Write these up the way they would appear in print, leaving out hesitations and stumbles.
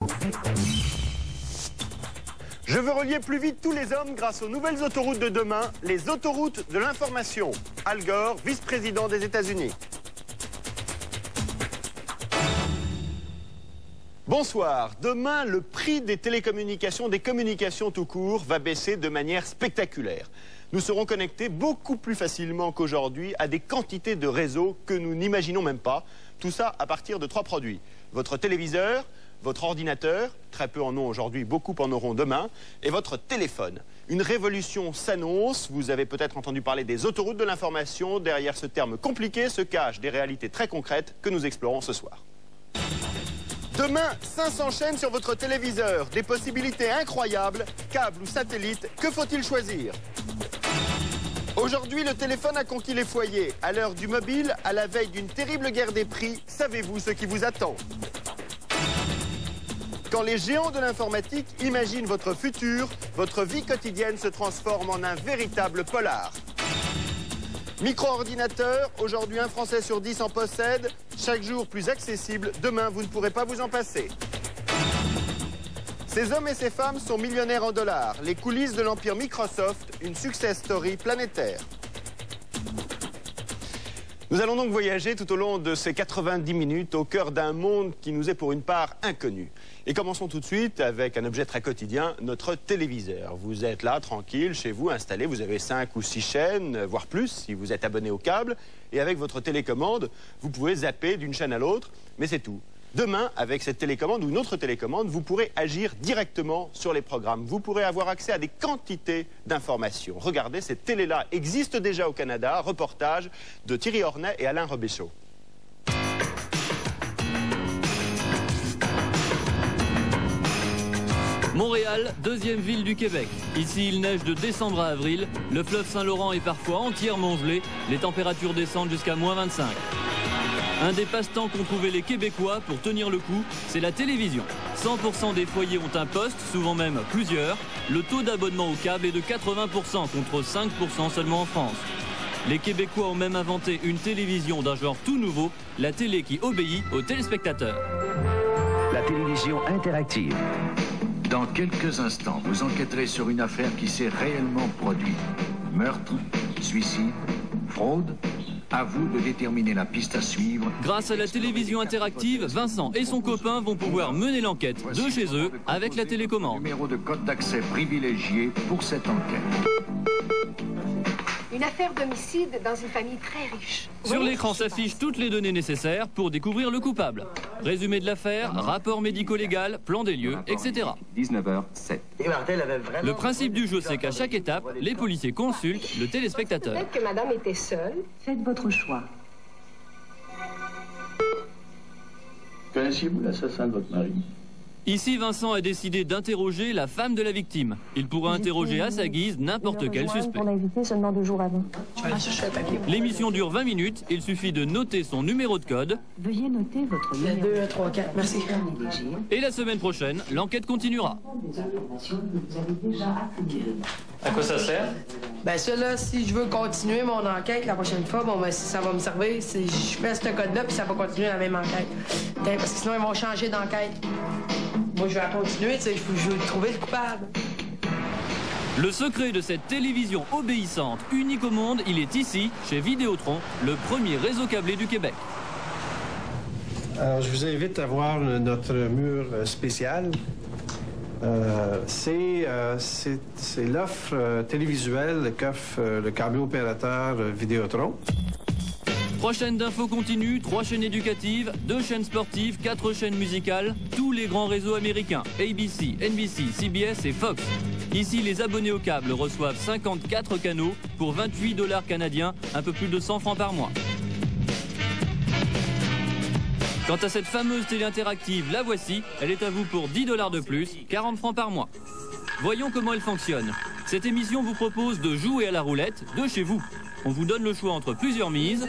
Je veux relier plus vite tous les hommes grâce aux nouvelles autoroutes de demain, les autoroutes de l'information. Al Gore, vice-président des États-Unis. Bonsoir. Demain, le prix des télécommunications, des communications tout court, va baisser de manière spectaculaire. Nous serons connectés beaucoup plus facilement qu'aujourd'hui à des quantités de réseaux que nous n'imaginons même pas. Tout ça à partir de 3 produits. Votre téléviseur, votre ordinateur, très peu en ont aujourd'hui, beaucoup en auront demain, et votre téléphone. Une révolution s'annonce. Vous avez peut-être entendu parler des autoroutes de l'information. Derrière ce terme compliqué se cachent des réalités très concrètes que nous explorons ce soir. Demain, 500 chaînes sur votre téléviseur, des possibilités incroyables, câble ou satellite, que faut-il choisir? Aujourd'hui, le téléphone a conquis les foyers. À l'heure du mobile, à la veille d'une terrible guerre des prix, savez-vous ce qui vous attend? Quand les géants de l'informatique imaginent votre futur, votre vie quotidienne se transforme en un véritable polar. Micro-ordinateur, aujourd'hui 1 Français sur 10 en possède, chaque jour plus accessible, demain vous ne pourrez pas vous en passer. Ces hommes et ces femmes sont millionnaires en dollars, les coulisses de l'empire Microsoft, une success story planétaire. Nous allons donc voyager tout au long de ces 90 minutes au cœur d'un monde qui nous est pour une part inconnu. Et commençons tout de suite avec un objet très quotidien, notre téléviseur. Vous êtes là, tranquille, chez vous, installé, vous avez 5 ou 6 chaînes, voire plus, si vous êtes abonné au câble. Et avec votre télécommande, vous pouvez zapper d'une chaîne à l'autre, mais c'est tout. Demain, avec cette télécommande ou une autre télécommande, vous pourrez agir directement sur les programmes. Vous pourrez avoir accès à des quantités d'informations. Regardez, cette télé-là existe déjà au Canada. Reportage de Thierry Ornay et Alain Rebéchaud. Montréal, deuxième ville du Québec. Ici, il neige de décembre à avril. Le fleuve Saint-Laurent est parfois entièrement gelé. Les températures descendent jusqu'à -25. Un des passe-temps qu'ont trouvé les Québécois pour tenir le coup, c'est la télévision. 100% des foyers ont un poste, souvent même plusieurs. Le taux d'abonnement au câble est de 80% contre 5% seulement en France. Les Québécois ont même inventé une télévision d'un genre tout nouveau, la télé qui obéit aux téléspectateurs. La télévision interactive. Dans quelques instants, vous enquêterez sur une affaire qui s'est réellement produite. Meurtre, suicide, fraude. À vous de déterminer la piste à suivre. Grâce à la télévision interactive, Vincent et son copain vont pouvoir mener l'enquête de chez eux avec la télécommande. Numéro de code d'accès privilégié pour cette enquête. Une affaire d'homicide dans une famille très riche. Sur l'écran s'affichent toutes les données nécessaires pour découvrir le coupable. Résumé de l'affaire, rapport médico-légal, plan des lieux, etc. 19h07. Le principe du jeu, c'est qu'à chaque étape, les policiers consultent le téléspectateur. Peut-être que madame était seule. Faites votre choix. Connaissiez-vous l'assassin de votre mari? Ici, Vincent a décidé d'interroger la femme de la victime. Il pourra interroger à sa guise n'importe quel suspect. Seulement 2 jours avant. L'émission dure 20 minutes. Il suffit de noter son numéro de code. Veuillez noter votre numéro. 2, 3, 4, merci. Et la semaine prochaine, l'enquête continuera. À quoi ça sert? Ben ça là, si je veux continuer mon enquête la prochaine fois, bon ben ça va me servir. Si je fais ce code-là, puis ça va continuer la même enquête. Parce que sinon ils vont changer d'enquête. Moi je vais continuer, tu sais, je veux trouver le coupable. Le secret de cette télévision obéissante, unique au monde, il est ici, chez Vidéotron, le premier réseau câblé du Québec. Alors, je vous invite à voir notre mur spécial. C'est l'offre télévisuelle qu'offre le câble opérateur Vidéotron. 3 chaînes d'infos continues, 3 chaînes éducatives, 2 chaînes sportives, 4 chaînes musicales, tous les grands réseaux américains, ABC, NBC, CBS et Fox. Ici, les abonnés au câble reçoivent 54 canaux pour 28 $ canadiens, un peu plus de 100 francs par mois. Quant à cette fameuse télé interactive, la voici, elle est à vous pour 10 $ de plus, 40 francs par mois. Voyons comment elle fonctionne. Cette émission vous propose de jouer à la roulette de chez vous. On vous donne le choix entre plusieurs mises.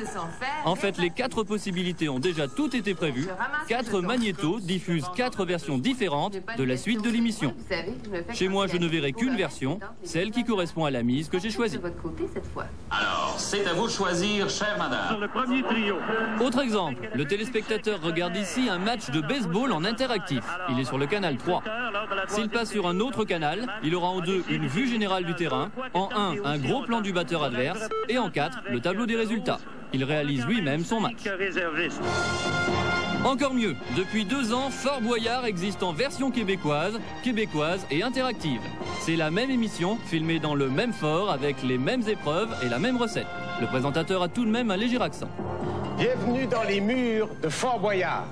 En fait, les 4 possibilités ont déjà toutes été prévues. 4 magnétos diffusent 4 versions différentes de la suite de l'émission. Chez moi, je ne verrai qu'une version, celle qui correspond à la mise que j'ai choisie. Alors, c'est à vous de choisir, chère madame. Sur le premier trio. Autre exemple, le téléspectateur regarde ici un match de baseball en interactif. Il est sur le canal 3. S'il passe sur un autre canal, il aura en 2 une vue générale du terrain, en 1 un gros plan du batteur adverse et en 4 le tableau des résultats. Il réalise lui-même son match. Encore mieux, depuis 2 ans, Fort Boyard existe en version québécoise et interactive. C'est la même émission, filmée dans le même fort, avec les mêmes épreuves et la même recette. Le présentateur a tout de même un léger accent. Bienvenue dans les murs de Fort Boyard.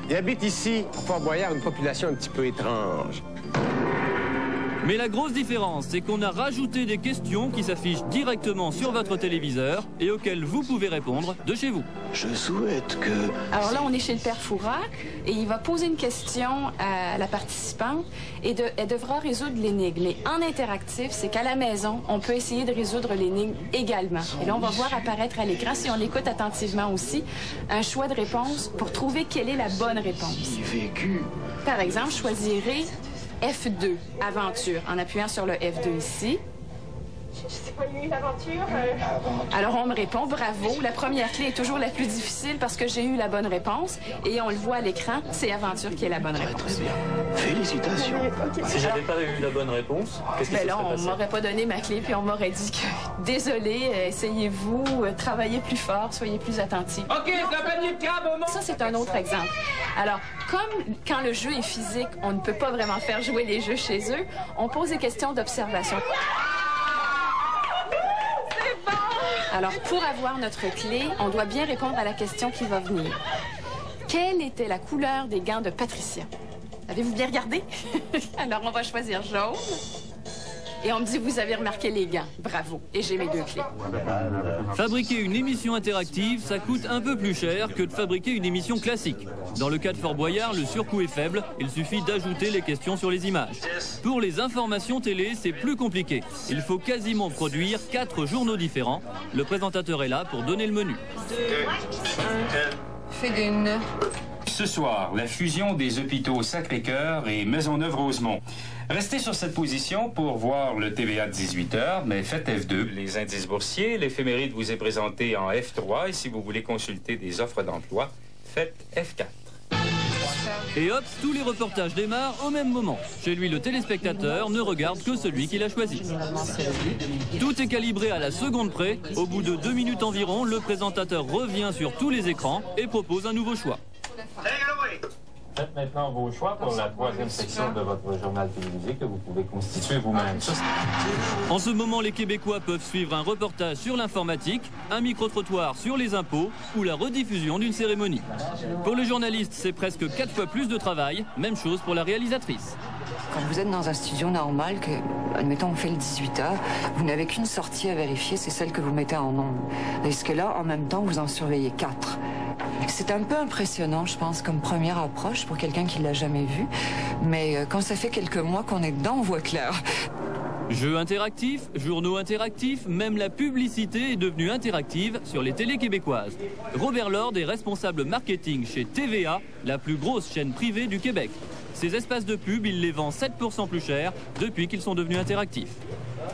Il habite ici, à Fort Boyard, une population un petit peu étrange. Mais la grosse différence, c'est qu'on a rajouté des questions qui s'affichent directement sur votre téléviseur et auxquelles vous pouvez répondre de chez vous. Je souhaite que... Alors là, on est chez le père Fouras et il va poser une question à la participante et elle devra résoudre l'énigme. Mais en interactif, c'est qu'à la maison, on peut essayer de résoudre l'énigme également. Et là, on va voir apparaître à l'écran, si on l'écoute attentivement aussi, un choix de réponse pour trouver quelle est la bonne réponse. Par exemple, je choisirai F2, aventure, en appuyant sur le F2 ici. C'est pas eu l'aventure? Alors, on me répond, bravo. La première clé est toujours la plus difficile parce que j'ai eu la bonne réponse. Et on le voit à l'écran, c'est aventure qui est la bonne réponse. Félicitations. Si j'avais pas eu la bonne réponse, qu'est-ce qui se serait là, on passé? m'aurait pas donné ma clé, puis on m'aurait dit que, désolé, essayez-vous, travaillez plus fort, soyez plus attentifs. OK, c'est un panier de crabes au monde! Ça, c'est un autre exemple. Alors, comme quand le jeu est physique, on ne peut pas vraiment faire jouer les jeux chez eux, on pose des questions d'observation. Alors, pour avoir notre clé, on doit bien répondre à la question qui va venir. Quelle était la couleur des gants de Patricia? Avez-vous bien regardé? Alors, on va choisir jaune. Et on me dit, vous avez remarqué les gants. Bravo. Et j'ai mes 2 clés. Fabriquer une émission interactive, ça coûte un peu plus cher que de fabriquer une émission classique. Dans le cas de Fort Boyard, le surcoût est faible, il suffit d'ajouter les questions sur les images. Pour les informations télé, c'est plus compliqué. Il faut quasiment produire 4 journaux différents. Le présentateur est là pour donner le menu. Fais d'une. Ce soir, la fusion des hôpitaux Sacré-Cœur et Maisonneuve-Rosemont. Restez sur cette position pour voir le TVA de 18h, mais faites F2. Les indices boursiers, l'éphéméride vous est présenté en F3 et si vous voulez consulter des offres d'emploi, faites F4. Et hop, tous les reportages démarrent au même moment. Chez lui, le téléspectateur ne regarde que celui qu'il a choisi. Tout est calibré à la seconde près. Au bout de 2 minutes environ, le présentateur revient sur tous les écrans et propose un nouveau choix. Faites maintenant vos choix pour la 3e section de votre journal télévisé que vous pouvez constituer vous-même. En ce moment, les Québécois peuvent suivre un reportage sur l'informatique, un micro-trottoir sur les impôts ou la rediffusion d'une cérémonie. Pour le journaliste, c'est presque 4 fois plus de travail. Même chose pour la réalisatrice. Quand vous êtes dans un studio normal, que, admettons, on fait le 18h, vous n'avez qu'une sortie à vérifier, c'est celle que vous mettez en ondes. Parce que là, en même temps, vous en surveillez 4. C'est un peu impressionnant, je pense, comme première approche pour quelqu'un qui l'a jamais vu. Mais quand ça fait quelques mois qu'on est dedans, on voit clair. Jeux interactifs, journaux interactifs, même la publicité est devenue interactive sur les télés québécoises. Robert Lord est responsable marketing chez TVA, la plus grosse chaîne privée du Québec. Ces espaces de pub, il les vend 7% plus cher depuis qu'ils sont devenus interactifs.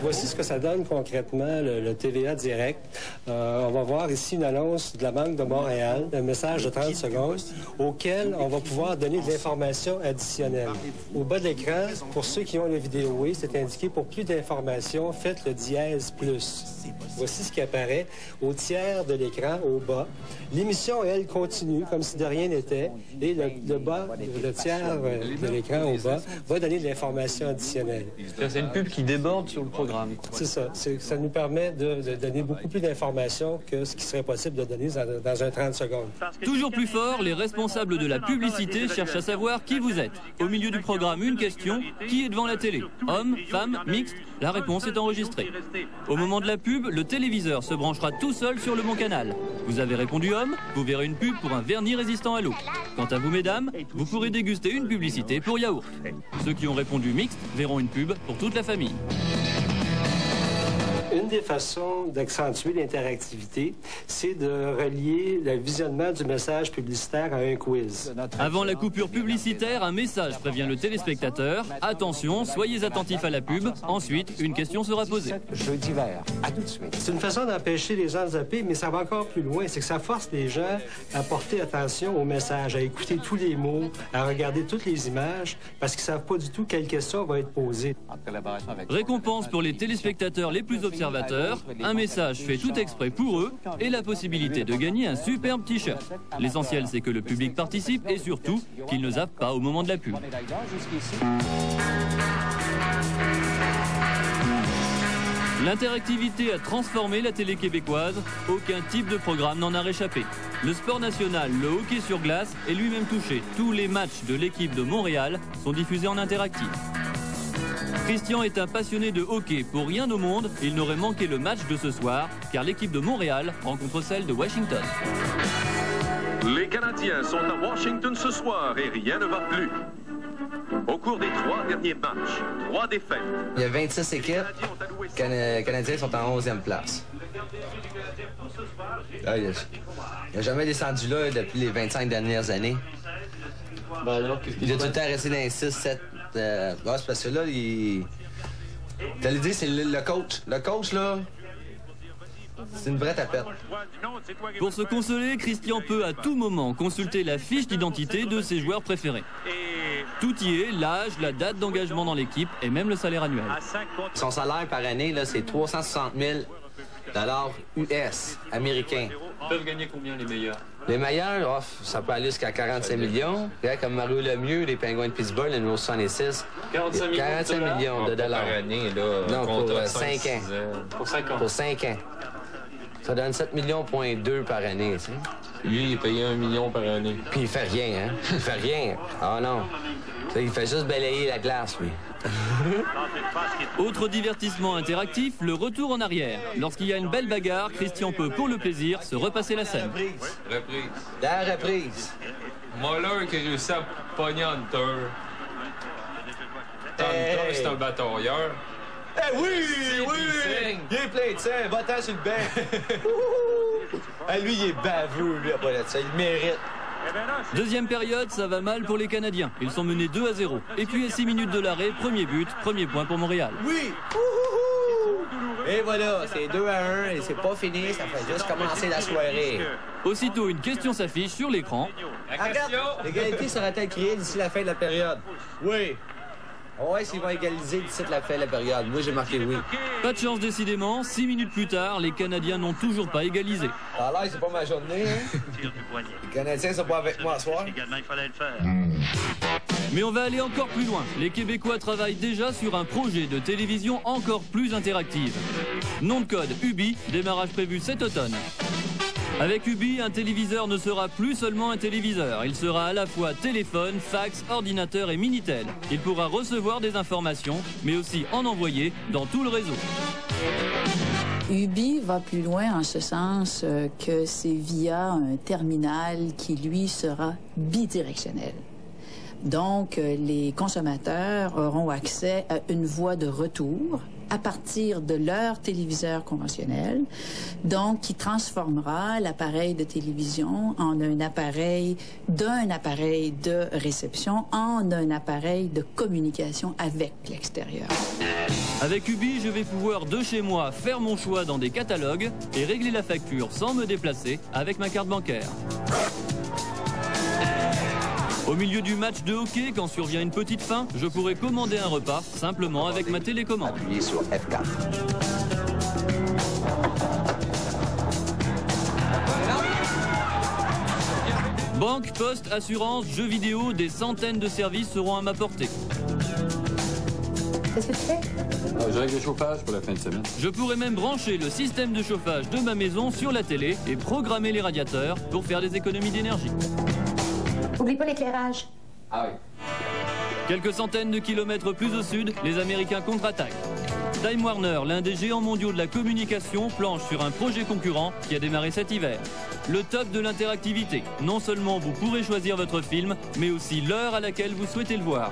Voici ce que ça donne concrètement, le TVA direct. On va voir ici une annonce de la Banque de Montréal, un message de 30 secondes, auquel on va pouvoir donner de l'information additionnelle. Au bas de l'écran, pour ceux qui ont la vidéo, oui, c'est indiqué pour plus d'informations, faites le dièse plus. Voici ce qui apparaît au tiers de l'écran, au bas. L'émission, elle, continue comme si de rien n'était. Et le tiers de l'écran, au bas, va donner de l'information additionnelle. C'est une pub qui déborde sur le programme. C'est ça. Ça nous permet de donner beaucoup plus d'informations que ce qui serait possible de donner dans un 30 secondes. Toujours plus fort, les responsables de la publicité cherchent à savoir qui vous êtes. Au milieu du programme, une question, qui est devant la télé? Homme, femme, mixte? La réponse est enregistrée. Au moment de la pub, le téléviseur se branchera tout seul sur le bon canal. Vous avez répondu homme, vous verrez une pub pour un vernis résistant à l'eau. Quant à vous, mesdames, vous pourrez déguster une publicité pour yaourt. Ceux qui ont répondu mixte verront une pub pour toute la famille. Une des façons d'accentuer l'interactivité, c'est de relier le visionnement du message publicitaire à un quiz. Avant la coupure publicitaire, un message prévient le téléspectateur. Attention, soyez attentifs à la pub. Ensuite, une question sera posée. Jeudi vert. À tout de suite. C'est une façon d'empêcher les gens de zapper, mais ça va encore plus loin. C'est que ça force les gens à porter attention au message, à écouter tous les mots, à regarder toutes les images, parce qu'ils ne savent pas du tout quelle question va être posée. Récompense pour les téléspectateurs les plus observateurs, un message fait tout exprès pour eux et la possibilité de gagner un superbe t-shirt. L'essentiel, c'est que le public participe et surtout qu'il ne zappe pas au moment de la pub. L'interactivité a transformé la télé québécoise. Aucun type de programme n'en a réchappé. Le sport national, le hockey sur glace, est lui-même touché. Tous les matchs de l'équipe de Montréal sont diffusés en interactif. Christian est un passionné de hockey. Pour rien au monde, il n'aurait manqué le match de ce soir, car l'équipe de Montréal rencontre celle de Washington. Les Canadiens sont à Washington ce soir et rien ne va plus. Au cours des 3 derniers matchs, 3 défaites. Il y a 26 équipes. Les Canadiens sont en 11e place. Ah, il n'a jamais descendu là depuis les 25 dernières années. Il a tout le temps resté dans les 6, 7... c'est parce que là, t'allais dire, c'est le coach. Le coach, là, c'est une vraie tapette. Pour se consoler, Christian peut à tout moment consulter la fiche d'identité de ses joueurs préférés. Tout y est, l'âge, la date d'engagement dans l'équipe et même le salaire annuel. Son salaire par année, là, c'est 360 000 US américains. Ils peuvent gagner combien les meilleurs? Les meilleurs, ça peut aller jusqu'à 45 millions. Comme Mario Lemieux, les Penguins de Pittsburgh, le numéro 66. 45 millions de dollars. Par année, là, non, pour 5 ans. Pour 5 ans. Pour 5 ans. Ça donne 7,2 millions par année, tu sais. Lui, il est payé 1 million par année. Puis il fait rien, hein? Il fait rien. Ah non. Il fait juste balayer la glace, lui. Autre divertissement interactif, le retour en arrière. Lorsqu'il y a une belle bagarre, Christian peut, pour le plaisir, se repasser la scène. Reprise. La reprise. Moller qui réussit à pogner Hunter. Hunter, c'est un batailleur. Eh oui, oui! Il est plein de sang, va-t'en sur le banc. Lui, il est baveux, lui, après ça. Il mérite. Deuxième période, ça va mal pour les Canadiens. Ils sont menés 2-0. Et puis à 6 minutes de l'arrêt, premier but, premier point pour Montréal. Oui! Et voilà, c'est 2-1 et c'est pas fini, ça fait juste commencer la soirée. Aussitôt, une question s'affiche sur l'écran. Regarde, l'égalité sera-t-elle créée d'ici la fin de la période? Oui. Ouais, s'ils vont égaliser d'ici la fin de la période. Moi, j'ai marqué oui. Pas de chance, décidément. 6 minutes plus tard, les Canadiens n'ont toujours pas égalisé. Alors, c'est pas ma journée, hein? Les Canadiens sont pas avec moi ce soir. Également, il fallait le faire. Mais on va aller encore plus loin. Les Québécois travaillent déjà sur un projet de télévision encore plus interactive. Nom de code Ubi, démarrage prévu cet automne. Avec Ubi, un téléviseur ne sera plus seulement un téléviseur. Il sera à la fois téléphone, fax, ordinateur et Minitel. Il pourra recevoir des informations, mais aussi en envoyer dans tout le réseau. Ubi va plus loin en ce sens que c'est via un terminal qui, lui, sera bidirectionnel. Donc, les consommateurs auront accès à une voie de retour à partir de leur téléviseur conventionnel, donc qui transformera l'appareil de télévision en un appareil de réception en un appareil de communication avec l'extérieur. Avec Ubi, je vais pouvoir de chez moi faire mon choix dans des catalogues et régler la facture sans me déplacer avec ma carte bancaire. Au milieu du match de hockey, quand survient une petite faim, je pourrai commander un repas simplement avec ma télécommande. Appuyez sur F4. Banque, poste, assurance, jeux vidéo, des centaines de services seront à ma portée. Qu'est-ce que tu fais? Je règle le chauffage pour la fin de semaine. Je pourrais même brancher le système de chauffage de ma maison sur la télé et programmer les radiateurs pour faire des économies d'énergie. Oublie pas l'éclairage. Ah oui. Quelques centaines de kilomètres plus au sud, les Américains contre-attaquent. Time Warner, l'un des géants mondiaux de la communication, planche sur un projet concurrent qui a démarré cet hiver. Le top de l'interactivité. Non seulement vous pourrez choisir votre film, mais aussi l'heure à laquelle vous souhaitez le voir.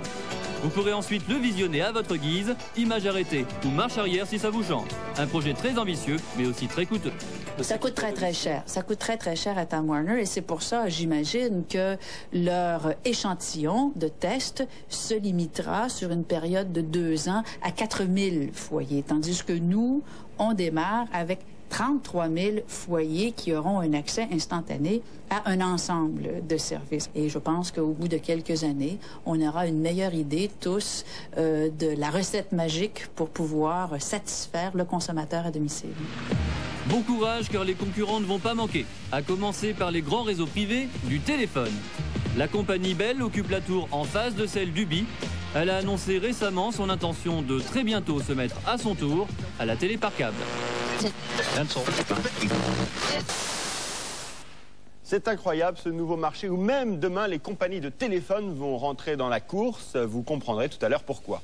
Vous pourrez ensuite le visionner à votre guise, image arrêtée ou marche arrière si ça vous chante. Un projet très ambitieux, mais aussi très coûteux. Ça coûte très cher. Ça coûte très cher à Time Warner et c'est pour ça, j'imagine, que leur échantillon de test se limitera sur une période de 2 ans à 4000 foyers, tandis que nous, on démarre avec 33 000 foyers qui auront un accès instantané à un ensemble de services. Et je pense qu'au bout de quelques années, on aura une meilleure idée tous de la recette magique pour pouvoir satisfaire le consommateur à domicile. Bon courage car les concurrents ne vont pas manquer, à commencer par les grands réseaux privés du téléphone. La compagnie Bell occupe la tour en face de celle d'Ubi. Elle a annoncé récemment son intention de très bientôt se mettre à son tour à la télé par câble. C'est incroyable ce nouveau marché où même demain les compagnies de téléphone vont rentrer dans la course. Vous comprendrez tout à l'heure pourquoi.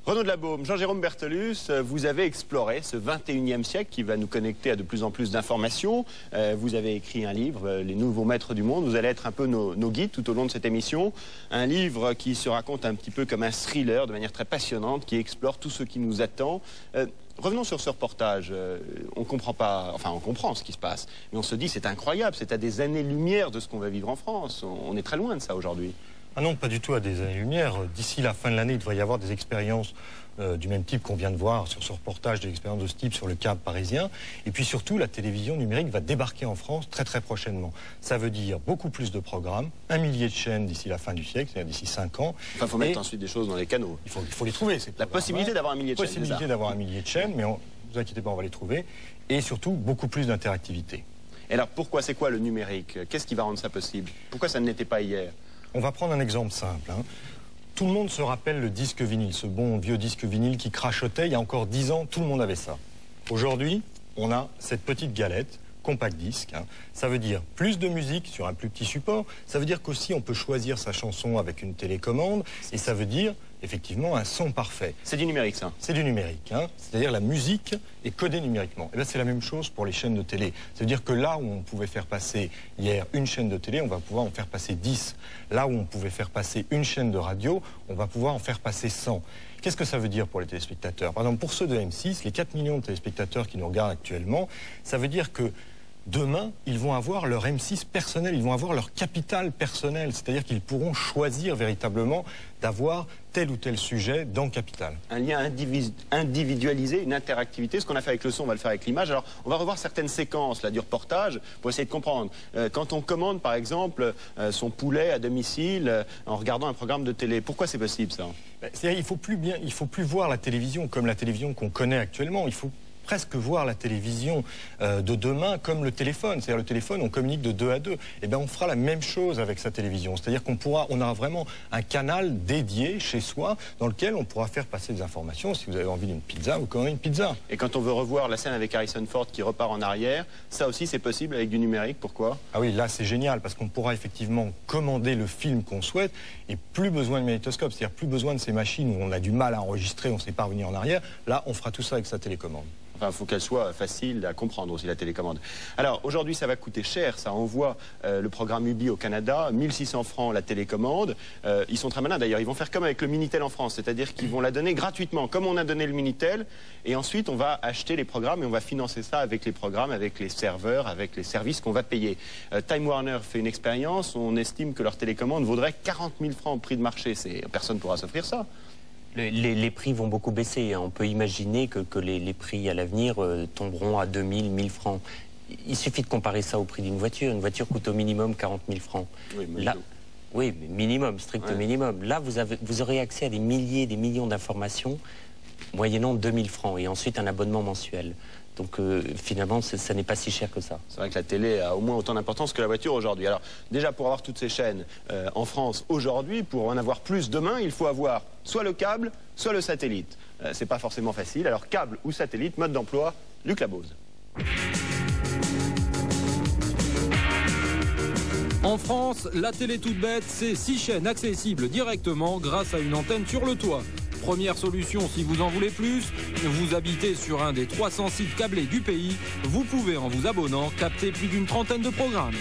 Renaud de la Baume, Jean-Jérôme Berthelus, vous avez exploré ce 21e siècle qui va nous connecter à de plus en plus d'informations. Vous avez écrit un livre, Les Nouveaux Maîtres du Monde. Vous allez être un peu nos guides tout au long de cette émission. Un livre qui se raconte un petit peu comme un thriller de manière très passionnante, qui explore tout ce qui nous attend. Revenons sur ce reportage. On comprend pas, enfin on comprend ce qui se passe, mais on se dit c'est incroyable, c'est à des années-lumière de ce qu'on va vivre en France. On est très loin de ça aujourd'hui. Ah non, pas du tout à des années-lumière. D'ici la fin de l'année, il devrait y avoir des expériences du même type qu'on vient de voir sur ce reportage, des expériences de ce type sur le câble parisien. Et puis surtout, la télévision numérique va débarquer en France très prochainement. Ça veut dire beaucoup plus de programmes, 1 millier de chaînes d'ici la fin du siècle, c'est-à-dire d'ici 5 ans. Enfin, il faut mettre ensuite des choses dans les canaux. Il faut les trouver. La possibilité d'avoir 1 millier de chaînes. La possibilité d'avoir 1 millier de chaînes, mais ne vous inquiétez pas, on va les trouver. Et surtout, beaucoup plus d'interactivité. Et alors, pourquoi, c'est quoi le numérique? Qu'est-ce qui va rendre ça possible? Pourquoi ça ne l'était pas hier? On va prendre un exemple simple. Tout le monde se rappelle le disque vinyle, ce bon vieux disque vinyle qui crachotait. Il y a encore 10 ans, tout le monde avait ça. Aujourd'hui, on a cette petite galette, compact disque. Ça veut dire plus de musique sur un plus petit support. Ça veut dire qu'aussi on peut choisir sa chanson avec une télécommande. Et ça veut dire effectivement un son parfait. C'est du numérique, ça? C'est du numérique. C'est-à-dire la musique est codée numériquement. Et bien c'est la même chose pour les chaînes de télé. Ça veut dire que là où on pouvait faire passer hier une chaîne de télé, on va pouvoir en faire passer 10. Là où on pouvait faire passer une chaîne de radio, on va pouvoir en faire passer 100. Qu'est-ce que ça veut dire pour les téléspectateurs? Par exemple, pour ceux de M6, les 4 millions de téléspectateurs qui nous regardent actuellement, ça veut dire que demain, ils vont avoir leur M6 personnel, ils vont avoir leur capital personnel, c'est-à-dire qu'ils pourront choisir véritablement d'avoir tel ou tel sujet dans le capital. Un lien individualisé, une interactivité, ce qu'on a fait avec le son, on va le faire avec l'image. Alors, on va revoir certaines séquences là, du reportage pour essayer de comprendre. Quand on commande, par exemple, son poulet à domicile en regardant un programme de télé, pourquoi c'est possible, ça? C'est-à-dire, il faut plus voir la télévision comme la télévision qu'on connaît actuellement. Il faut presque voir la télévision de demain comme le téléphone. C'est-à-dire le téléphone, on communique de 2 à 2. Eh bien, on fera la même chose avec sa télévision. C'est-à-dire qu'on aura vraiment un canal dédié chez soi dans lequel on pourra faire passer des informations. Si vous avez envie d'une pizza, vous commandez une pizza. Et quand on veut revoir la scène avec Harrison Ford qui repart en arrière, ça aussi c'est possible avec du numérique. Pourquoi? Ah oui, là c'est génial parce qu'on pourra effectivement commander le film qu'on souhaite et plus besoin de magnétoscope. C'est-à-dire plus besoin de ces machines où on a du mal à enregistrer, on ne sait pas revenir en arrière. Là, on fera tout ça avec sa télécommande. Enfin, il faut qu'elle soit facile à comprendre aussi, la télécommande. Alors, aujourd'hui, ça va coûter cher. Ça envoie le programme Ubi au Canada, 1600 francs la télécommande. Ils sont très malins, d'ailleurs. Ils vont faire comme avec le Minitel en France, c'est-à-dire qu'ils vont la donner gratuitement, comme on a donné le Minitel. Et ensuite, on va acheter les programmes et on va financer ça avec les programmes, avec les serveurs, avec les services qu'on va payer. Time Warner fait une expérience. On estime que leur télécommande vaudrait 40 000 francs au prix de marché. Personne ne pourra s'offrir ça. Les prix vont beaucoup baisser. On peut imaginer que les prix à l'avenir tomberont à 2000, 1000 francs. Il suffit de comparer ça au prix d'une voiture. Une voiture coûte au minimum 40 000 francs. Oui, mais là, oui, mais minimum, strict minimum. Là, vous aurez accès à des milliers, des millions d'informations, moyennant 2000 francs, et ensuite un abonnement mensuel. Donc finalement, ça n'est pas si cher que ça. C'est vrai que la télé a au moins autant d'importance que la voiture aujourd'hui. Alors déjà, pour avoir toutes ces chaînes en France aujourd'hui, pour en avoir plus demain, il faut avoir soit le câble, soit le satellite. C'est pas forcément facile. Alors câble ou satellite, mode d'emploi, Luc Labose. En France, la télé toute bête, c'est 6 chaînes accessibles directement grâce à une antenne sur le toit. Première solution si vous en voulez plus, vous habitez sur un des 300 sites câblés du pays, vous pouvez en vous abonnant capter plus d'une trentaine de programmes.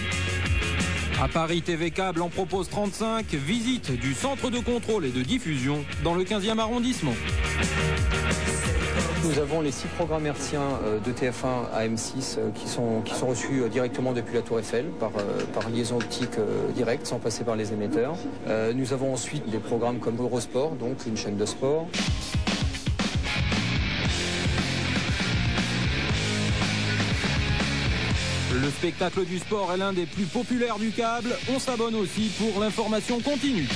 À Paris, TV Câble en propose 35. Visite du centre de contrôle et de diffusion dans le 15e arrondissement. Nous avons les 6 programmes hertziens de TF1 à M6 qui sont reçus directement depuis la Tour Eiffel par liaison optique directe sans passer par les émetteurs. Nous avons ensuite des programmes comme Eurosport, donc une chaîne de sport. Le spectacle du sport est l'un des plus populaires du câble. On s'abonne aussi pour l'information continue.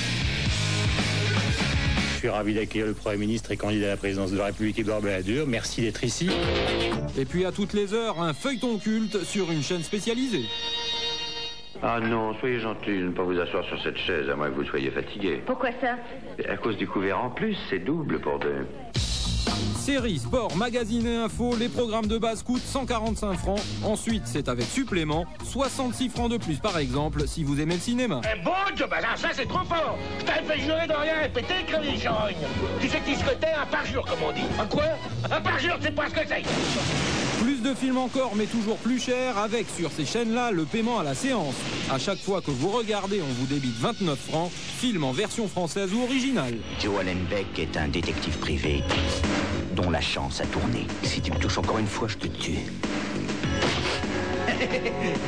Je suis ravi d'accueillir le Premier ministre et candidat à la présidence de la République, Édouard Balladur. Merci d'être ici. Et puis à toutes les heures, un feuilleton culte sur une chaîne spécialisée. Ah non, soyez gentil de ne pas vous asseoir sur cette chaise, à moins que vous soyez fatigué. Pourquoi ça? À cause du couvert en plus, c'est double pour deux. Séries, sport, magazines et infos, les programmes de base coûtent 145 francs. Ensuite, c'est avec supplément, 66 francs de plus par exemple, si vous aimez le cinéma. Eh bon, alors ça c'est trop fort. Je t'avais fait jurer de rien répéter, crever les chorognes. Tu sais qui ce que t'es, un parjure comme on dit. Un quoi? Un parjure, c'est pas ce que c'est. Plus de films encore, mais toujours plus cher, avec sur ces chaînes-là le paiement à la séance. À chaque fois que vous regardez, on vous débite 29 francs, film en version française ou originale. Joe Allenbeck est un détective privé dont la chance a tourné. Si tu me touches encore une fois, je te tue.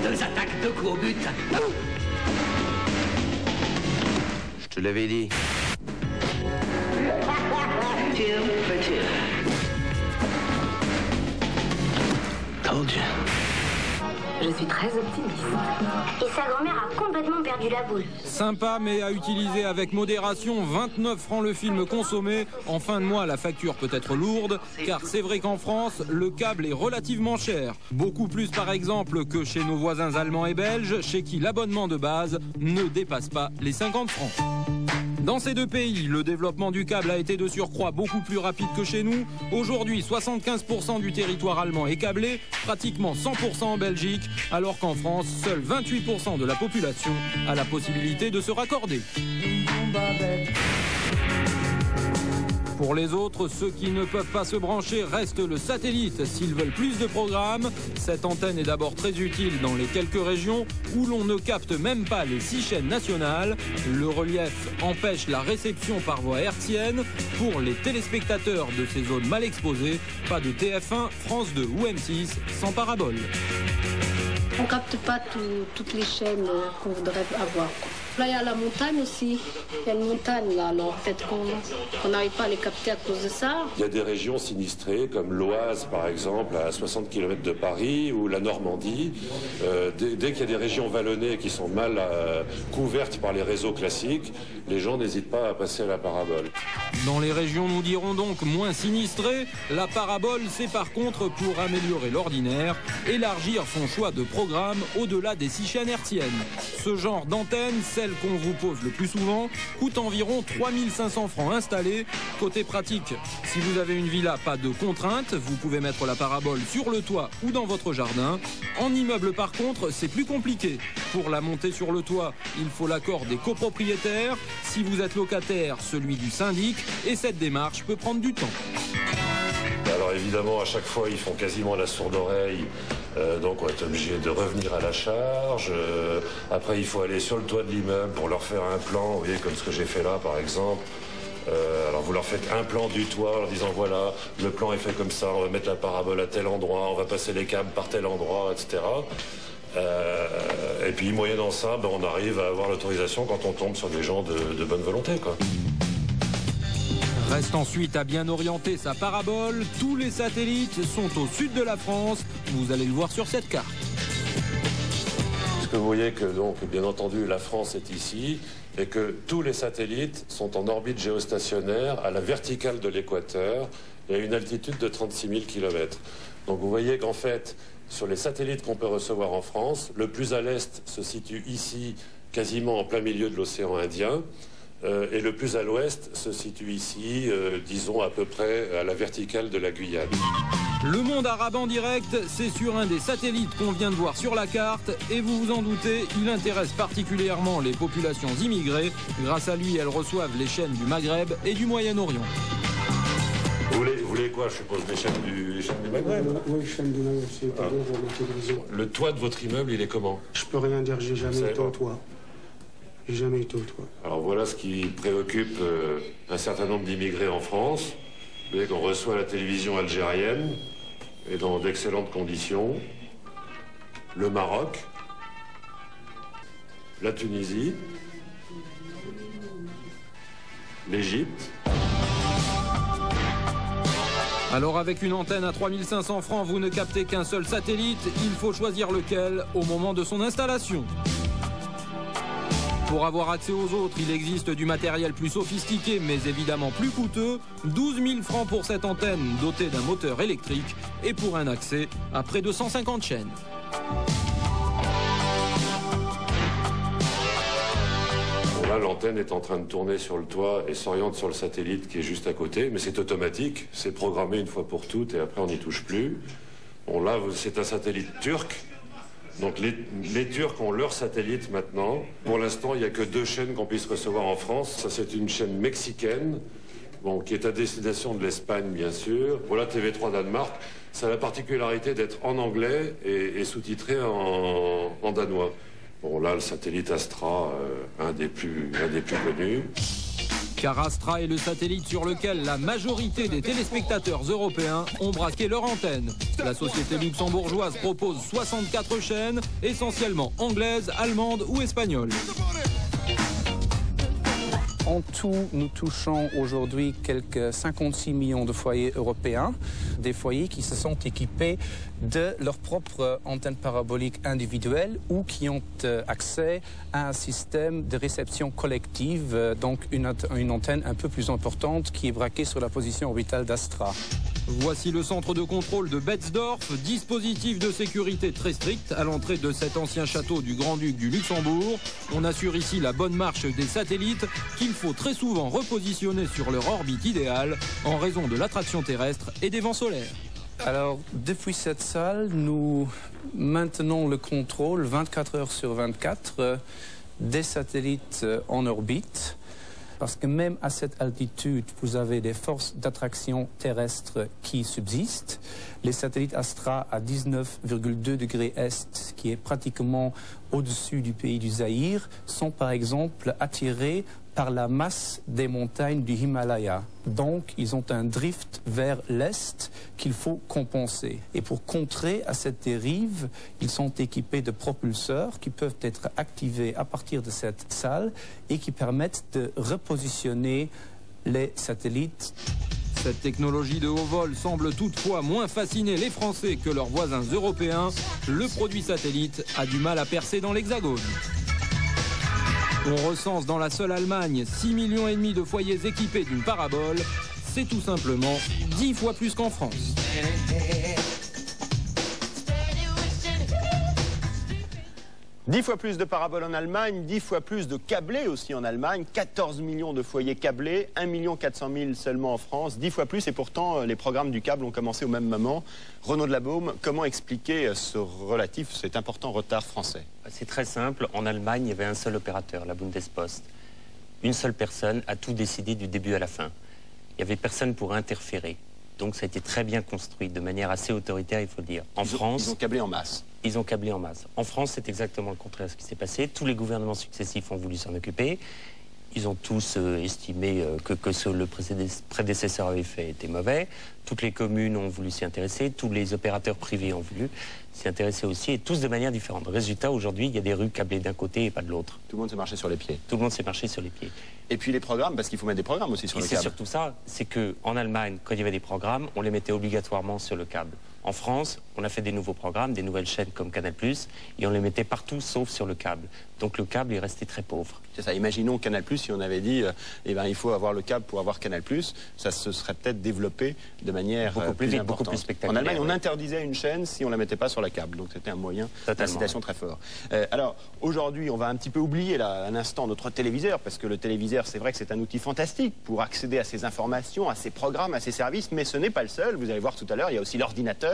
2 attaques, 2 coups au but. Je te l'avais dit. Je suis très optimiste. Et sa grand-mère a complètement perdu la boule. Sympa, mais à utiliser avec modération. 29 francs le film consommé. En fin de mois, la facture peut être lourde, car c'est vrai qu'en France, le câble est relativement cher. Beaucoup plus, par exemple, que chez nos voisins allemands et belges, chez qui l'abonnement de base ne dépasse pas les 50 francs. Dans ces deux pays, le développement du câble a été de surcroît beaucoup plus rapide que chez nous. Aujourd'hui, 75% du territoire allemand est câblé, pratiquement 100% en Belgique, alors qu'en France, seul 28% de la population a la possibilité de se raccorder. Pour les autres, ceux qui ne peuvent pas se brancher restent le satellite s'ils veulent plus de programmes. Cette antenne est d'abord très utile dans les quelques régions où l'on ne capte même pas les 6 chaînes nationales. Le relief empêche la réception par voie hertzienne. Pour les téléspectateurs de ces zones mal exposées, pas de TF1, France 2 ou M6 sans parabole. On ne capte pas toutes les chaînes qu'on voudrait avoir. Là, il y a la montagne aussi. Il y a une montagne là, alors peut-être qu'on n'arrive pas à les capter à cause de ça. Il y a des régions sinistrées, comme l'Oise par exemple, à 60 km de Paris, ou la Normandie. Dès qu'il y a des régions vallonnées qui sont mal couvertes par les réseaux classiques, les gens n'hésitent pas à passer à la parabole. Dans les régions, nous dirons donc moins sinistrées, la parabole, c'est par contre pour améliorer l'ordinaire, élargir son choix de programme au-delà des 6 chaînes hertziennes. Ce genre d'antenne, celle qu'on vous pose le plus souvent, coûte environ 3500 francs installés. Côté pratique, si vous avez une villa, pas de contrainte, vous pouvez mettre la parabole sur le toit ou dans votre jardin. En immeuble par contre, c'est plus compliqué. Pour la monter sur le toit, il faut l'accord des copropriétaires. Si vous êtes locataire, celui du syndic, et cette démarche peut prendre du temps. Alors évidemment, à chaque fois, ils font quasiment la sourde oreille, donc on est obligé de revenir à la charge. Après, il faut aller sur le toit de l'immeuble pour leur faire un plan, vous voyez, comme ce que j'ai fait là, par exemple. Alors vous leur faites un plan du toit en leur disant voilà, le plan est fait comme ça, on va mettre la parabole à tel endroit, on va passer les câbles par tel endroit, etc. Et puis moyennant ça, on arrive à avoir l'autorisation quand on tombe sur des gens de bonne volonté, quoi. Reste ensuite à bien orienter sa parabole. Tous les satellites sont au sud de la France. Vous allez le voir sur cette carte. Parce que vous voyez que, donc, bien entendu, la France est ici et que tous les satellites sont en orbite géostationnaire à la verticale de l'équateur et à une altitude de 36 000 km. Donc vous voyez qu'en fait, sur les satellites qu'on peut recevoir en France, le plus à l'est se situe ici, quasiment en plein milieu de l'océan Indien. Et le plus à l'ouest se situe ici, disons à peu près à la verticale de la Guyane. Le monde arabe en direct, c'est sur un des satellites qu'on vient de voir sur la carte. Et vous vous en doutez, il intéresse particulièrement les populations immigrées. Grâce à lui, elles reçoivent les chaînes du Maghreb et du Moyen-Orient. Vous voulez quoi, je suppose, les chaînes du Maghreb? Oui, les chaînes du Maghreb, c'est pour la télévision. Le toit de votre immeuble, il est comment? Je peux rien dire, j'ai jamais été au toit. J'ai jamais été au toit. Alors voilà ce qui préoccupe un certain nombre d'immigrés en France. Vous voyez qu'on reçoit la télévision algérienne, et dans d'excellentes conditions. Le Maroc, la Tunisie, l'Égypte. Alors avec une antenne à 3500 francs, vous ne captez qu'un seul satellite, il faut choisir lequel au moment de son installation. Pour avoir accès aux autres, il existe du matériel plus sophistiqué mais évidemment plus coûteux. 12 000 francs pour cette antenne dotée d'un moteur électrique et pour un accès à près de 150 chaînes. Là, l'antenne est en train de tourner sur le toit et s'oriente sur le satellite qui est juste à côté, mais c'est automatique, c'est programmé une fois pour toutes et après on n'y touche plus. Bon, là, c'est un satellite turc. Donc les Turcs ont leur satellite maintenant. Pour l'instant, il n'y a que 2 chaînes qu'on puisse recevoir en France. Ça, c'est une chaîne mexicaine, bon, qui est à destination de l'Espagne, bien sûr. Voilà, TV3 Danemark. Ça a la particularité d'être en anglais et sous-titré en danois. Bon, là, le satellite Astra, un des plus connus. Car Astra est le satellite sur lequel la majorité des téléspectateurs européens ont braqué leur antenne. La société luxembourgeoise propose 64 chaînes, essentiellement anglaises, allemandes ou espagnoles. En tout, nous touchons aujourd'hui quelques 56 millions de foyers européens, des foyers qui se sont équipés de leur propre antenne parabolique individuelle ou qui ont accès à un système de réception collective, donc une antenne un peu plus importante qui est braquée sur la position orbitale d'Astra. Voici le centre de contrôle de Betzdorf, dispositif de sécurité très strict à l'entrée de cet ancien château du Grand-Duc du Luxembourg. On assure ici la bonne marche des satellites qu'il faut très souvent repositionner sur leur orbite idéale en raison de l'attraction terrestre et des vents solaires. Alors, depuis cette salle, nous maintenons le contrôle 24 heures sur 24 des satellites en orbite. Parce que même à cette altitude, vous avez des forces d'attraction terrestre qui subsistent. Les satellites Astra à 19,2 degrés est, qui est pratiquement au-dessus du pays du Zaïre, sont par exemple attirés par la masse des montagnes du Himalaya. Donc, ils ont un drift vers l'est qu'il faut compenser. Et pour contrer à cette dérive, ils sont équipés de propulseurs qui peuvent être activés à partir de cette salle et qui permettent de repositionner les satellites. Cette technologie de haut vol semble toutefois moins fasciner les Français que leurs voisins européens. Le produit satellite a du mal à percer dans l'Hexagone. On recense dans la seule Allemagne 6,5 millions de foyers équipés d'une parabole. C'est tout simplement 10 fois plus qu'en France. Dix fois plus de paraboles en Allemagne, 10 fois plus de câblés aussi en Allemagne, 14 millions de foyers câblés, 1 400 000 seulement en France, 10 fois plus et pourtant les programmes du câble ont commencé au même moment. Renaud de la Baume, comment expliquer cet important retard français? C'est très simple, en Allemagne il y avait un seul opérateur, la Bundespost. Une seule personne a tout décidé du début à la fin. Il n'y avait personne pour interférer. Donc ça a été très bien construit, de manière assez autoritaire, il faut le dire. En France, ils ont câblé en masse. Ils ont câblé en masse. En France, c'est exactement le contraire de ce qui s'est passé. Tous les gouvernements successifs ont voulu s'en occuper. Ils ont tous estimé que ce que le prédécesseur avait fait était mauvais. Toutes les communes ont voulu s'y intéresser. Tous les opérateurs privés ont voulu s'y intéresser aussi, et tous de manière différente. Résultat, aujourd'hui, il y a des rues câblées d'un côté et pas de l'autre. Tout le monde s'est marché sur les pieds. Tout le monde s'est marché sur les pieds. Et puis les programmes, parce qu'il faut mettre des programmes aussi sur le câble. Et c'est surtout ça, c'est qu'en Allemagne, quand il y avait des programmes, on les mettait obligatoirement sur le câble. En France, on a fait des nouveaux programmes, des nouvelles chaînes comme Canal+, et on les mettait partout sauf sur le câble. Donc le câble est resté très pauvre. C'est ça, imaginons Canal+, si on avait dit il faut avoir le câble pour avoir Canal+, ça se serait peut-être développé de manière beaucoup plus vite, importante. beaucoup plus spectaculaire. En Allemagne, on interdisait une chaîne si on ne la mettait pas sur la câble, donc c'était un moyen d'incitation très fort. Alors, aujourd'hui, on va un petit peu oublier là, un instant notre téléviseur, parce que le téléviseur, c'est vrai que c'est un outil fantastique pour accéder à ces informations, à ces programmes, à ces services, mais ce n'est pas le seul. Vous allez voir tout à l'heure, il y a aussi l'ordinateur.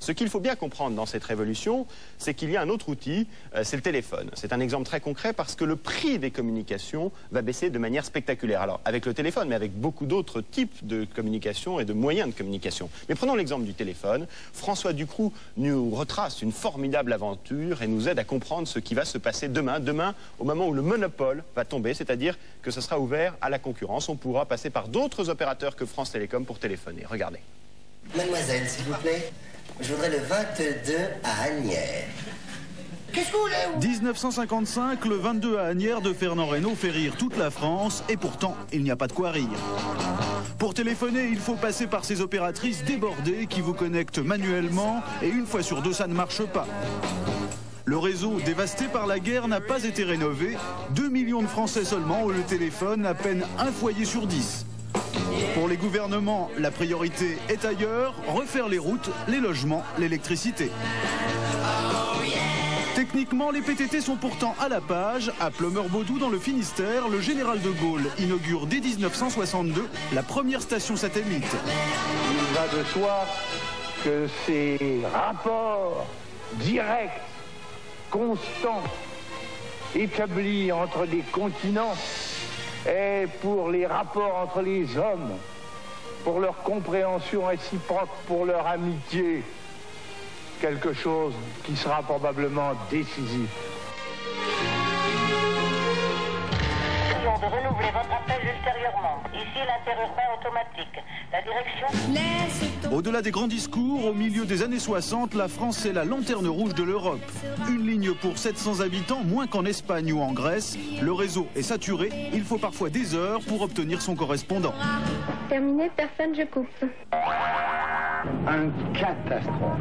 Ce qu'il faut bien comprendre dans cette révolution, c'est qu'il y a un autre outil, c'est le téléphone. C'est un exemple très concret parce que le prix des communications va baisser de manière spectaculaire. Alors, avec le téléphone, mais avec beaucoup d'autres types de communication et de moyens de communication. Mais prenons l'exemple du téléphone. François Ducroux nous retrace une formidable aventure et nous aide à comprendre ce qui va se passer demain. Demain, au moment où le monopole va tomber, c'est-à-dire que ce sera ouvert à la concurrence. On pourra passer par d'autres opérateurs que France Télécom pour téléphoner. Regardez. Mademoiselle, s'il vous plaît, je voudrais le 22 à Asnières. Qu'est-ce que vous voulez? 1955, le 22 à Asnières de Fernand Reynaud fait rire toute la France et pourtant, il n'y a pas de quoi rire. Pour téléphoner, il faut passer par ces opératrices débordées qui vous connectent manuellement et une fois sur deux, ça ne marche pas. Le réseau dévasté par la guerre n'a pas été rénové. 2 millions de Français seulement ont le téléphone, à peine un foyer sur 10. Pour les gouvernements, la priorité est ailleurs, refaire les routes, les logements, l'électricité. Techniquement, les PTT sont pourtant à la page. À Pleumeur-Baudou, dans le Finistère, le général de Gaulle inaugure dès 1962 la première station satellite. Il va de soi que ces rapports directs, constants, établis entre des continents et pour les rapports entre les hommes, pour leur compréhension réciproque, pour leur amitié, quelque chose qui sera probablement décisif. De renouveler votre appel ultérieurement. Ici, l'interruption automatique. La direction... Au-delà des grands discours, au milieu des années 60, la France est la lanterne rouge de l'Europe. Une ligne pour 700 habitants, moins qu'en Espagne ou en Grèce. Le réseau est saturé, il faut parfois des heures pour obtenir son correspondant. Terminé, personne, je coupe. Un catastrophe.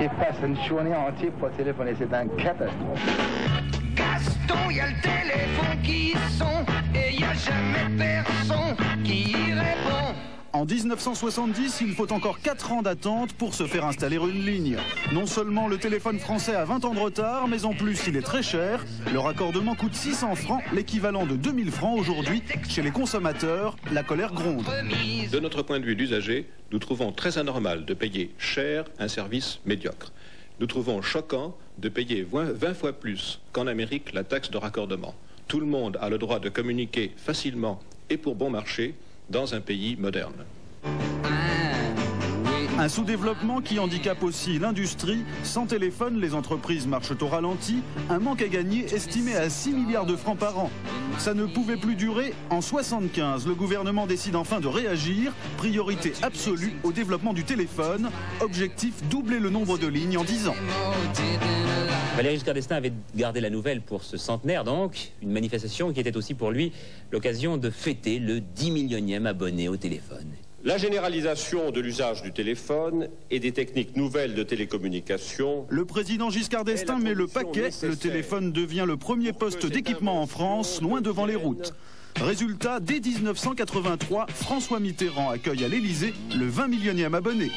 Je passe une journée entière pour téléphoner, c'est un catastrophe. Gaston, y a le téléphone qui sonne et y a jamais personne qui y répond. En 1970, il faut encore 4 ans d'attente pour se faire installer une ligne. Non seulement le téléphone français a 20 ans de retard, mais en plus il est très cher. Le raccordement coûte 600 francs, l'équivalent de 2000 francs aujourd'hui. Chez les consommateurs, la colère gronde. De notre point de vue d'usager, nous trouvons très anormal de payer cher un service médiocre. Nous trouvons choquant de payer 20 fois plus qu'en Amérique la taxe de raccordement. Tout le monde a le droit de communiquer facilement et pour bon marché dans un pays moderne. Un sous-développement qui handicape aussi l'industrie. Sans téléphone, les entreprises marchent au ralenti. Un manque à gagner estimé à 6 milliards de francs par an. Ça ne pouvait plus durer. En 1975, le gouvernement décide enfin de réagir. Priorité absolue au développement du téléphone. Objectif, doubler le nombre de lignes en 10 ans. Valéry Giscard d'Estaing avait gardé la nouvelle pour ce centenaire, donc, une manifestation qui était aussi pour lui l'occasion de fêter le 10 millionième abonné au téléphone. La généralisation de l'usage du téléphone et des techniques nouvelles de télécommunication. Le président Giscard d'Estaing met le paquet. Le téléphone devient le premier poste d'équipement en France, loin devant les routes. Résultat, dès 1983, François Mitterrand accueille à l'Élysée le 20 millionième abonné.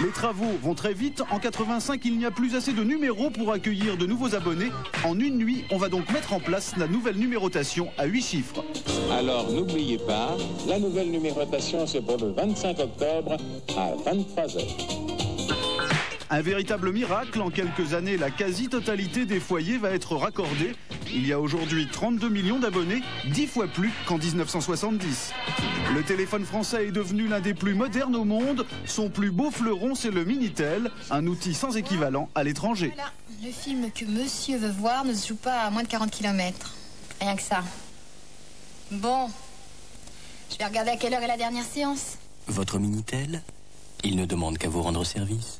Les travaux vont très vite. En 85, il n'y a plus assez de numéros pour accueillir de nouveaux abonnés. En une nuit, on va donc mettre en place la nouvelle numérotation à 8 chiffres. Alors n'oubliez pas, la nouvelle numérotation c'est pour le 25 octobre à 23h. Un véritable miracle, en quelques années, la quasi-totalité des foyers va être raccordée. Il y a aujourd'hui 32 millions d'abonnés, 10 fois plus qu'en 1970. Le téléphone français est devenu l'un des plus modernes au monde. Son plus beau fleuron, c'est le Minitel, un outil sans équivalent à l'étranger. Voilà, le film que monsieur veut voir ne se joue pas à moins de 40 km. Rien que ça. Bon, je vais regarder à quelle heure est la dernière séance. Votre Minitel, il ne demande qu'à vous rendre service.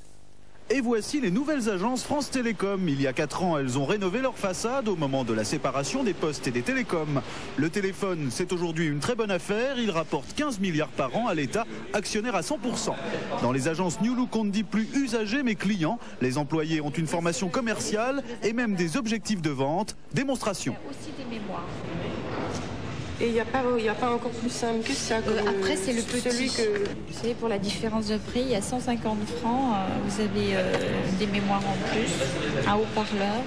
Et voici les nouvelles agences France Télécom. Il y a 4 ans, elles ont rénové leur façade au moment de la séparation des postes et des télécoms. Le téléphone, c'est aujourd'hui une très bonne affaire. Il rapporte 15 milliards par an à l'État, actionnaire à 100%. Dans les agences New Look, on ne dit plus usagers mais clients. Les employés ont une formation commerciale et même des objectifs de vente. Démonstration. Il y a aussi des mémoires. Et il n'y a pas encore plus simple que ça. Après, c'est le petit. Vous savez, pour la différence de prix, il y a 150 francs. Vous avez des mémoires en plus, un haut-parleur.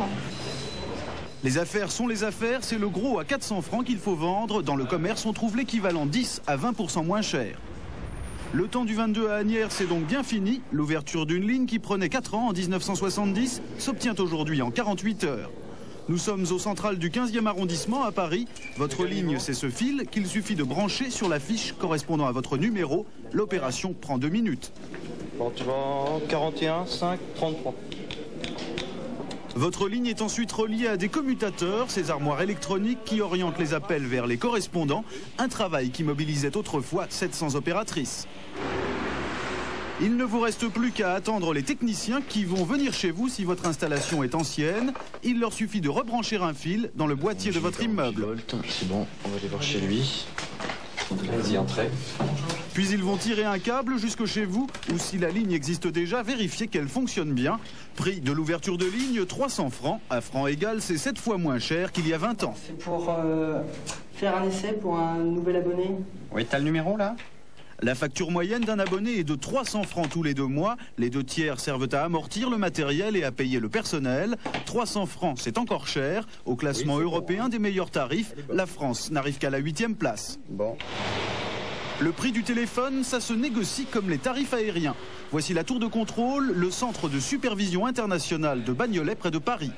Les affaires sont les affaires. C'est le gros à 400 francs qu'il faut vendre. Dans le commerce, on trouve l'équivalent 10 à 20% moins cher. Le temps du 22 à Asnières, c'est donc bien fini. L'ouverture d'une ligne qui prenait 4 ans en 1970 s'obtient aujourd'hui en 48 heures. Nous sommes au central du 15e arrondissement à Paris. Votre ligne, c'est ce fil qu'il suffit de brancher sur la fiche correspondant à votre numéro. L'opération prend 2 minutes. Bon, tu vas 41 5 33. Votre ligne est ensuite reliée à des commutateurs, ces armoires électroniques qui orientent les appels vers les correspondants, un travail qui mobilisait autrefois 700 opératrices. Il ne vous reste plus qu'à attendre les techniciens qui vont venir chez vous si votre installation est ancienne. Il leur suffit de rebrancher un fil dans le boîtier de votre immeuble. C'est bon, on va aller voir chez lui. Vas-y, entrez. Puis ils vont tirer un câble jusque chez vous, ou si la ligne existe déjà, vérifier qu'elle fonctionne bien. Prix de l'ouverture de ligne, 300 francs. À francs égal, c'est 7 fois moins cher qu'il y a 20 ans. C'est pour faire un essai pour un nouvel abonné. Oui, t'as le numéro là? La facture moyenne d'un abonné est de 300 francs tous les 2 mois. Les 2 tiers servent à amortir le matériel et à payer le personnel. 300 francs, c'est encore cher. Au classement européen des meilleurs tarifs, la France n'arrive qu'à la 8e place. Bon. Le prix du téléphone, ça se négocie comme les tarifs aériens. Voici la tour de contrôle, le centre de supervision internationale de Bagnolet près de Paris.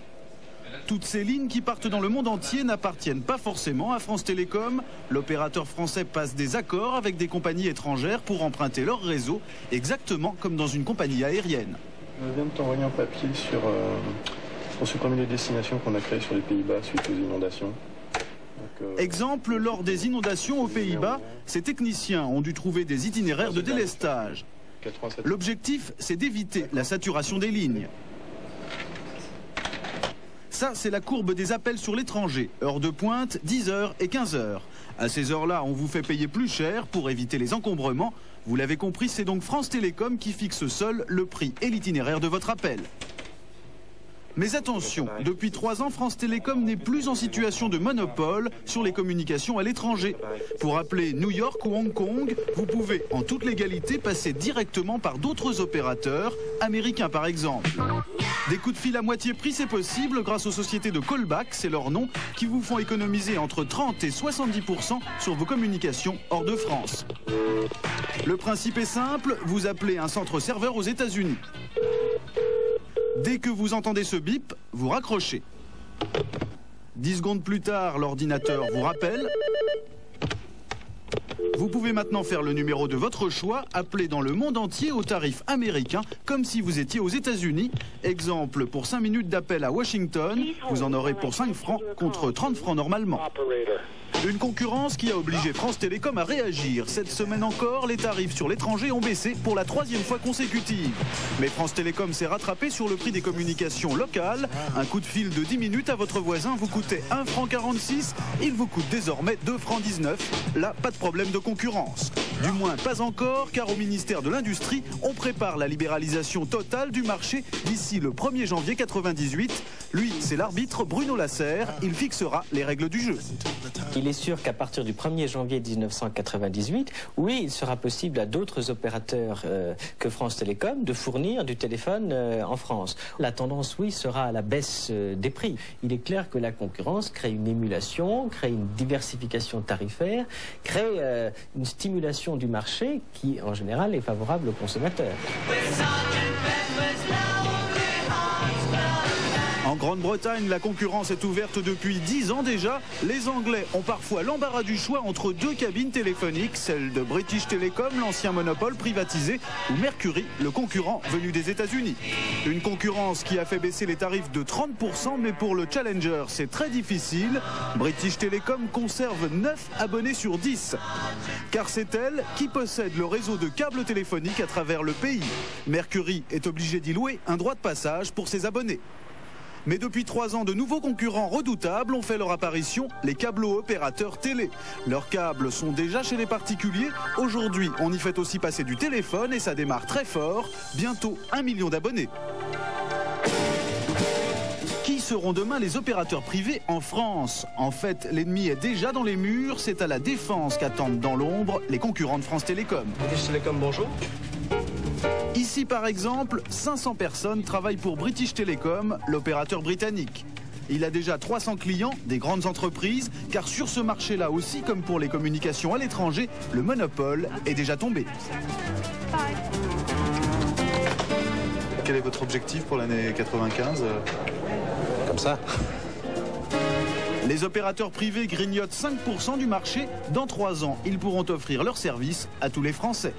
Toutes ces lignes qui partent dans le monde entier n'appartiennent pas forcément à France Télécom. L'opérateur français passe des accords avec des compagnies étrangères pour emprunter leur réseau, exactement comme dans une compagnie aérienne. Je viens de t'envoyer un papier pour supprimer les destinations qu'on a créées sur les Pays-Bas suite aux inondations. Exemple, lors des inondations aux Pays-Bas, ces techniciens ont dû trouver des itinéraires de délestage. L'objectif, c'est d'éviter la saturation des lignes. Ça, c'est la courbe des appels sur l'étranger. Heure de pointe, 10h et 15h. À ces heures-là, on vous fait payer plus cher pour éviter les encombrements. Vous l'avez compris, c'est donc France Télécom qui fixe seul le prix et l'itinéraire de votre appel. Mais attention, depuis 3 ans, France Télécom n'est plus en situation de monopole sur les communications à l'étranger. Pour appeler New York ou Hong Kong, vous pouvez en toute légalité passer directement par d'autres opérateurs, américains par exemple. Des coups de fil à moitié prix, c'est possible grâce aux sociétés de callback, c'est leur nom, qui vous font économiser entre 30 et 70% sur vos communications hors de France. Le principe est simple, vous appelez un centre serveur aux États-Unis. Dès que vous entendez ce bip, vous raccrochez. 10 secondes plus tard, l'ordinateur vous rappelle. Vous pouvez maintenant faire le numéro de votre choix, appeler dans le monde entier au tarif américain, comme si vous étiez aux États-Unis. Exemple, pour 5 minutes d'appel à Washington, vous en aurez pour 5 francs contre 30 francs normalement. Une concurrence qui a obligé France Télécom à réagir. Cette semaine encore, les tarifs sur l'étranger ont baissé pour la 3e fois consécutive. Mais France Télécom s'est rattrapé sur le prix des communications locales. Un coup de fil de 10 minutes à votre voisin vous coûtait 1 franc 46. Il vous coûte désormais 2 francs 19. Là, pas de problème de concurrence. Du moins, pas encore, car au ministère de l'Industrie, on prépare la libéralisation totale du marché d'ici le 1er janvier 98. Lui, c'est l'arbitre Bruno Lasserre. Il fixera les règles du jeu. Il est sûr qu'à partir du 1er janvier 1998, oui, il sera possible à d'autres opérateurs que France Télécom de fournir du téléphone en France. La tendance, oui, sera à la baisse des prix. Il est clair que la concurrence crée une émulation, crée une diversification tarifaire, crée une stimulation du marché qui, en général, est favorable aux consommateurs. En Grande-Bretagne, la concurrence est ouverte depuis 10 ans déjà. Les Anglais ont parfois l'embarras du choix entre 2 cabines téléphoniques, celle de British Telecom, l'ancien monopole privatisé, ou Mercury, le concurrent venu des États-Unis. Une concurrence qui a fait baisser les tarifs de 30%, mais pour le Challenger, c'est très difficile. British Telecom conserve 9 abonnés sur 10. Car c'est elle qui possède le réseau de câbles téléphoniques à travers le pays. Mercury est obligé d'y louer un droit de passage pour ses abonnés. Mais depuis 3 ans, de nouveaux concurrents redoutables ont fait leur apparition, les câblo-opérateurs télé. Leurs câbles sont déjà chez les particuliers. Aujourd'hui, on y fait aussi passer du téléphone et ça démarre très fort. Bientôt 1 million d'abonnés. Qui seront demain les opérateurs privés en France? En fait, l'ennemi est déjà dans les murs. C'est à la défense qu'attendent dans l'ombre les concurrents de France Télécom. British Telecom, bonjour. Ici, par exemple, 500 personnes travaillent pour British Telecom, l'opérateur britannique. Il a déjà 300 clients, des grandes entreprises, car sur ce marché-là aussi, comme pour les communications à l'étranger, le monopole est déjà tombé. Quel est votre objectif pour l'année 95 ? Comme ça. Les opérateurs privés grignotent 5% du marché. Dans 3 ans, ils pourront offrir leurs services à tous les Français.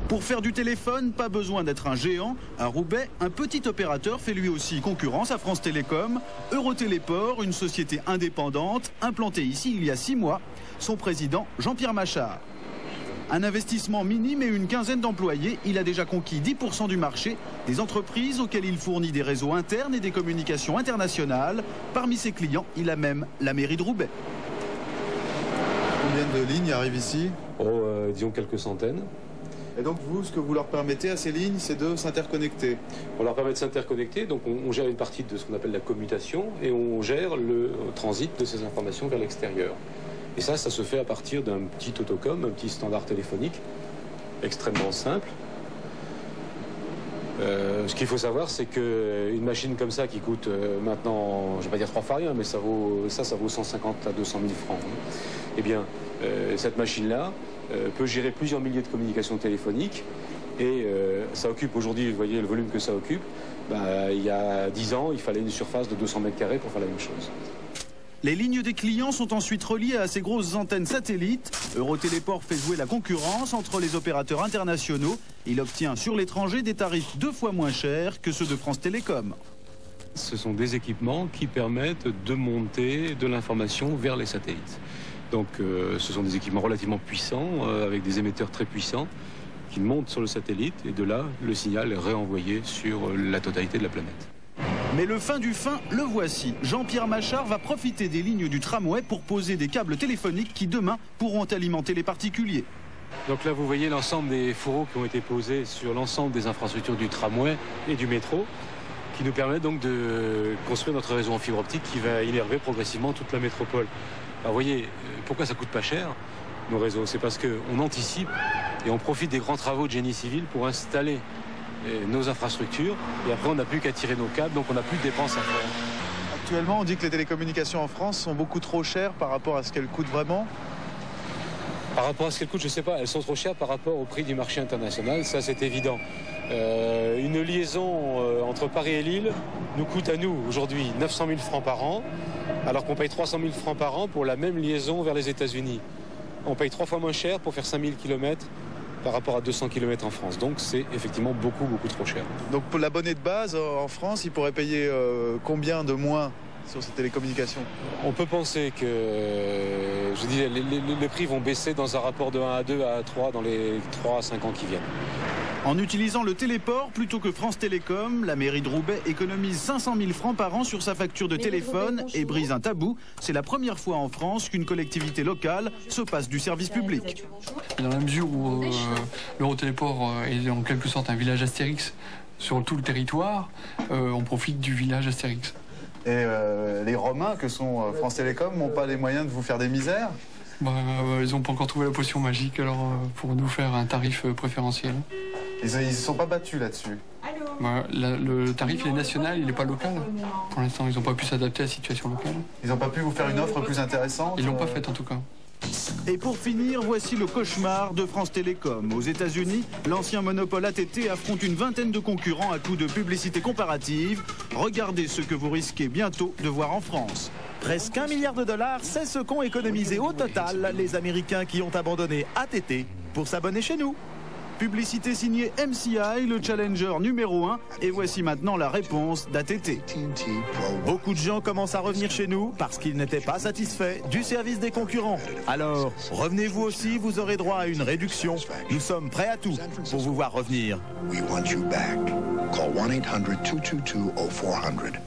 Pour faire du téléphone, pas besoin d'être un géant. À Roubaix, un petit opérateur fait lui aussi concurrence à France Télécom. Eurotéléport, une société indépendante, implantée ici il y a 6 mois. Son président, Jean-Pierre Machard. Un investissement minime et une quinzaine d'employés, il a déjà conquis 10% du marché, des entreprises auxquelles il fournit des réseaux internes et des communications internationales. Parmi ses clients, il a même la mairie de Roubaix. Combien de lignes arrivent ici ? Disons quelques centaines. Et donc vous, ce que vous leur permettez à ces lignes, c'est de s'interconnecter. On leur permet de s'interconnecter, donc on gère une partie de ce qu'on appelle la commutation et on gère le transit de ces informations vers l'extérieur. Et ça se fait à partir d'un petit autocom, un petit standard téléphonique, extrêmement simple. Ce qu'il faut savoir, c'est qu'une machine comme ça qui coûte maintenant, je ne vais pas dire 3 fois rien, mais ça vaut 150 à 200 000 francs. Eh bien, cette machine-là peut gérer plusieurs milliers de communications téléphoniques et ça occupe aujourd'hui, vous voyez le volume que ça occupe, il y a 10 ans, il fallait une surface de 200 mètres carrés pour faire la même chose. Les lignes des clients sont ensuite reliées à ces grosses antennes satellites. Eurotéléport fait jouer la concurrence entre les opérateurs internationaux. Il obtient sur l'étranger des tarifs 2 fois moins chers que ceux de France Télécom. Ce sont des équipements qui permettent de monter de l'information vers les satellites. Donc ce sont des équipements relativement puissants, avec des émetteurs très puissants, qui montent sur le satellite et de là, le signal est réenvoyé sur la totalité de la planète. Mais le fin du fin, le voici. Jean-Pierre Machard va profiter des lignes du tramway pour poser des câbles téléphoniques qui demain pourront alimenter les particuliers. Donc là vous voyez l'ensemble des fourreaux qui ont été posés sur l'ensemble des infrastructures du tramway et du métro, qui nous permettent donc de construire notre réseau en fibre optique qui va innerver progressivement toute la métropole. Alors vous voyez, pourquoi ça coûte pas cher nos réseaux? C'est parce qu'on anticipe et on profite des grands travaux de génie civil pour installer nos infrastructures et après on n'a plus qu'à tirer nos câbles, donc on n'a plus de dépenses à faire. Actuellement, on dit que les télécommunications en France sont beaucoup trop chères par rapport à ce qu'elles coûtent vraiment. Par rapport à ce qu'elles coûtent, je ne sais pas, elles sont trop chères par rapport au prix du marché international, ça c'est évident. Une liaison entre Paris et Lille nous coûte à nous aujourd'hui 900 000 francs par an, alors qu'on paye 300 000 francs par an pour la même liaison vers les États-Unis. On paye 3 fois moins cher pour faire 5000 km par rapport à 200 km en France. Donc c'est effectivement beaucoup trop cher. Donc pour l'abonné de base en France, il pourrait payer combien de moins sur ces télécommunications? On peut penser que je dis, les prix vont baisser dans un rapport de 1 à 2 à 3 dans les 3 à 5 ans qui viennent. En utilisant le téléport plutôt que France Télécom, la mairie de Roubaix économise 500 000 francs par an sur sa facture de téléphone et brise un tabou. C'est la première fois en France qu'une collectivité locale se passe du service public. Dans la mesure où l'Eurotéléport est en quelque sorte un village Astérix sur tout le territoire, on profite du village Astérix. Et les Romains que sont France Télécom n'ont pas les moyens de vous faire des misères? Ils n'ont pas encore trouvé la potion magique alors pour nous faire un tarif préférentiel. Ils ne se sont pas battus là-dessus? Le tarif il est national, il n'est pas local. Pour l'instant, ils n'ont pas pu s'adapter à la situation locale. Ils n'ont pas pu vous faire une offre plus intéressante? Ils ne l'ont pas faite en tout cas. Et pour finir, voici le cauchemar de France Télécom. Aux États-Unis, l'ancien monopole AT&T affronte une vingtaine de concurrents à coups de publicité comparative. Regardez ce que vous risquez bientôt de voir en France. Presque $1 milliard, c'est ce qu'ont économisé au total les Américains qui ont abandonné AT&T pour s'abonner chez nous. Publicité signée MCI, le challenger numéro 1. Et voici maintenant la réponse d'AT&T. Beaucoup de gens commencent à revenir chez nous parce qu'ils n'étaient pas satisfaits du service des concurrents. Alors, revenez-vous aussi, vous aurez droit à une réduction. Nous sommes prêts à tout pour vous voir revenir. We want you back. Call 1-800-222-0400.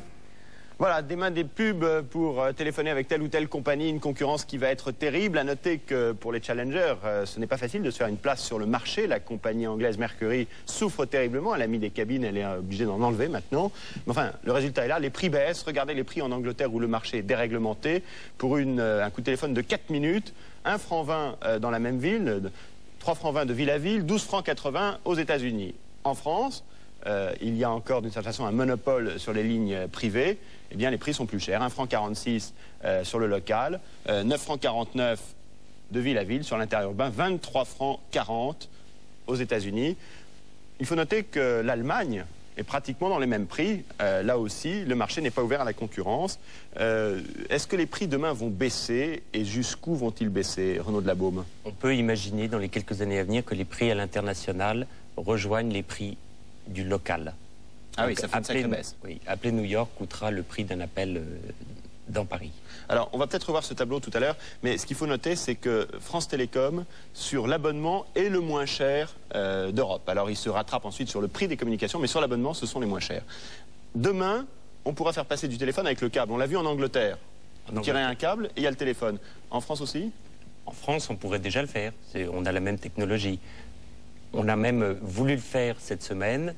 Voilà, des mains des pubs pour téléphoner avec telle ou telle compagnie, une concurrence qui va être terrible. À noter que pour les challengers, ce n'est pas facile de se faire une place sur le marché. La compagnie anglaise Mercury souffre terriblement. Elle a mis des cabines, elle est obligée d'en enlever maintenant. Mais enfin, le résultat est là, les prix baissent. Regardez les prix en Angleterre où le marché est déréglementé. Pour un coup de téléphone de 4 minutes, 1 franc 20 dans la même ville, 3 francs 20 de ville à ville, 12 francs 80 aux États-Unis. En France, il y a encore d'une certaine façon un monopole sur les lignes privées, eh bien les prix sont plus chers. 1,46 franc sur le local, 9,49 francs de ville à ville sur l'interurbain, 23,40 francs aux États-Unis. Il faut noter que l'Allemagne est pratiquement dans les mêmes prix. Là aussi, le marché n'est pas ouvert à la concurrence. Est-ce que les prix demain vont baisser et jusqu'où vont-ils baisser, Renaud de la Baume? On peut imaginer dans les quelques années à venir que les prix à l'international rejoignent les prix du local. Ah oui, ça fait une sacrée baisse. Oui, appeler New York coûtera le prix d'un appel dans Paris. Alors, on va peut-être revoir ce tableau tout à l'heure, mais ce qu'il faut noter, c'est que France Télécom, sur l'abonnement, est le moins cher d'Europe. Alors, il se rattrape ensuite sur le prix des communications, mais sur l'abonnement, ce sont les moins chers. Demain, on pourra faire passer du téléphone avec le câble. On l'a vu en Angleterre. Tirer un câble et il y a le téléphone. En France aussi? En France, on pourrait déjà le faire. On a la même technologie. On a même voulu le faire cette semaine.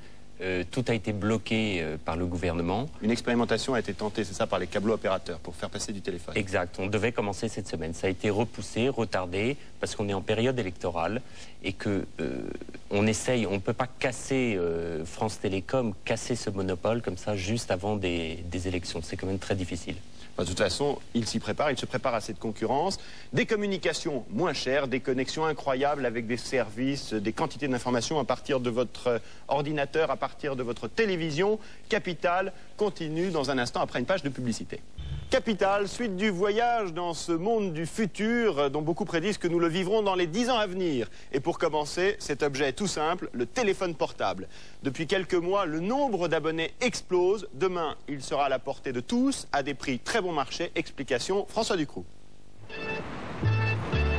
Tout a été bloqué par le gouvernement. Une expérimentation a été tentée, c'est ça, par les câblo-opérateurs pour faire passer du téléphone. Exact. On devait commencer cette semaine. Ça a été repoussé, retardé, parce qu'on est en période électorale et que on essaye, on ne peut pas casser France Télécom, casser ce monopole comme ça juste avant des élections. C'est quand même très difficile. De toute façon, il s'y prépare, il se prépare à cette concurrence. Des communications moins chères, des connexions incroyables avec des services, des quantités d'informations à partir de votre ordinateur, à partir de votre télévision. Capital continue dans un instant après une page de publicité. Capital, suite du voyage dans ce monde du futur dont beaucoup prédisent que nous le vivrons dans les 10 ans à venir. Et pour commencer, cet objet tout simple, le téléphone portable. Depuis quelques mois, le nombre d'abonnés explose. Demain, il sera à la portée de tous, à des prix très bon marché. Explication, François Ducroux.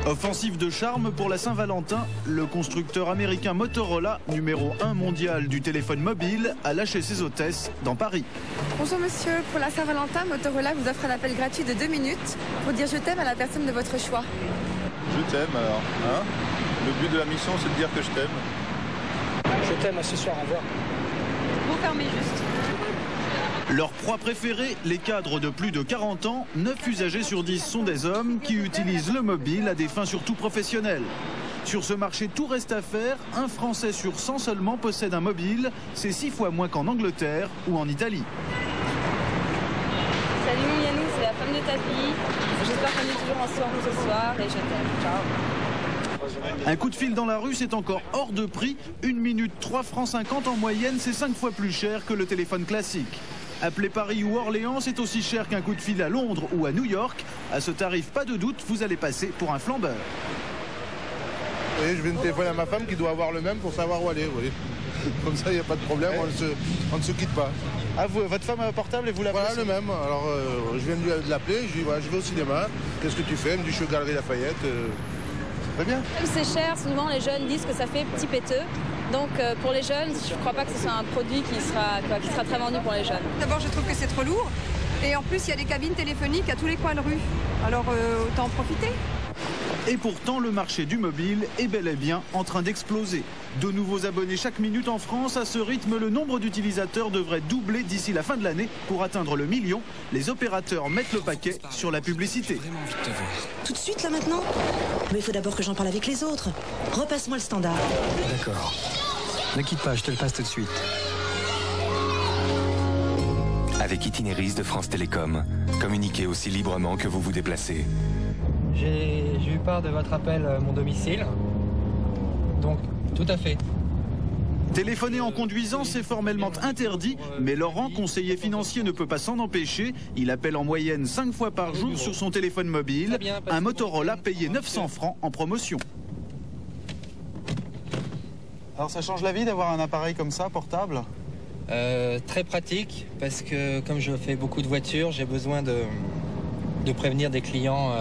Offensive de charme pour la Saint-Valentin, le constructeur américain Motorola, numéro 1 mondial du téléphone mobile, a lâché ses hôtesses dans Paris. Bonjour monsieur, pour la Saint-Valentin, Motorola vous offre un appel gratuit de 2 minutes pour dire je t'aime à la personne de votre choix. Je t'aime alors, hein? Le but de la mission c'est de dire que je t'aime. Je t'aime, à ce soir, au revoir. Vous fermez juste. Leur proie préférée, les cadres de plus de 40 ans, 9 usagers sur 10 sont des hommes qui utilisent le mobile à des fins surtout professionnelles. Sur ce marché, tout reste à faire. Un Français sur 100 seulement possède un mobile. C'est 6 fois moins qu'en Angleterre ou en Italie. Salut mon Yannou, c'est la femme de ta fille. J'espère qu'on est toujours ensemble ce soir et je t'aime. Ciao. Un coup de fil dans la rue, c'est encore hors de prix. 1 minute, 3,50 francs en moyenne, c'est 5 fois plus cher que le téléphone classique. Appeler Paris ou Orléans, c'est aussi cher qu'un coup de fil à Londres ou à New York. À ce tarif, pas de doute, vous allez passer pour un flambeur. Oui, je viens de téléphoner à ma femme qui doit avoir le même pour savoir où aller. Oui. Comme ça, il n'y a pas de problème, on ne se quitte pas. Ah, votre femme a un portable et vous l'appelez? Voilà, le même. Alors, je viens de l'appeler, je lui dis, voilà, je vais au cinéma. Qu'est-ce que tu fais? Elle me dit, je suis aux Galeries Lafayette. Très bien. C'est cher, souvent les jeunes disent que ça fait petit péteux. Donc pour les jeunes, je ne crois pas que ce soit un produit qui sera très vendu pour les jeunes. D'abord, je trouve que c'est trop lourd. Et en plus, il y a des cabines téléphoniques à tous les coins de rue. Alors autant en profiter. Et pourtant, le marché du mobile est bel et bien en train d'exploser. De nouveaux abonnés chaque minute en France. À ce rythme, le nombre d'utilisateurs devrait doubler d'ici la fin de l'année. Pour atteindre le million, les opérateurs mettent le paquet sur la publicité. Tout de suite, là, maintenant? Mais il faut d'abord que j'en parle avec les autres. Repasse-moi le standard. D'accord. Ne quitte pas, je te le passe tout de suite. Avec Itinéris de France Télécom, communiquez aussi librement que vous vous déplacez. J'ai eu part de votre appel à mon domicile. Donc, tout à fait. Téléphoner en conduisant, c'est formellement interdit, mais Laurent, conseiller financier, ne peut pas s'en empêcher. Il appelle en moyenne 5 fois par jour sur son téléphone mobile. Un Motorola payé 900 francs en promotion. Alors ça change la vie d'avoir un appareil comme ça, portable? Très pratique, parce que comme je fais beaucoup de voitures, j'ai besoin de prévenir des clients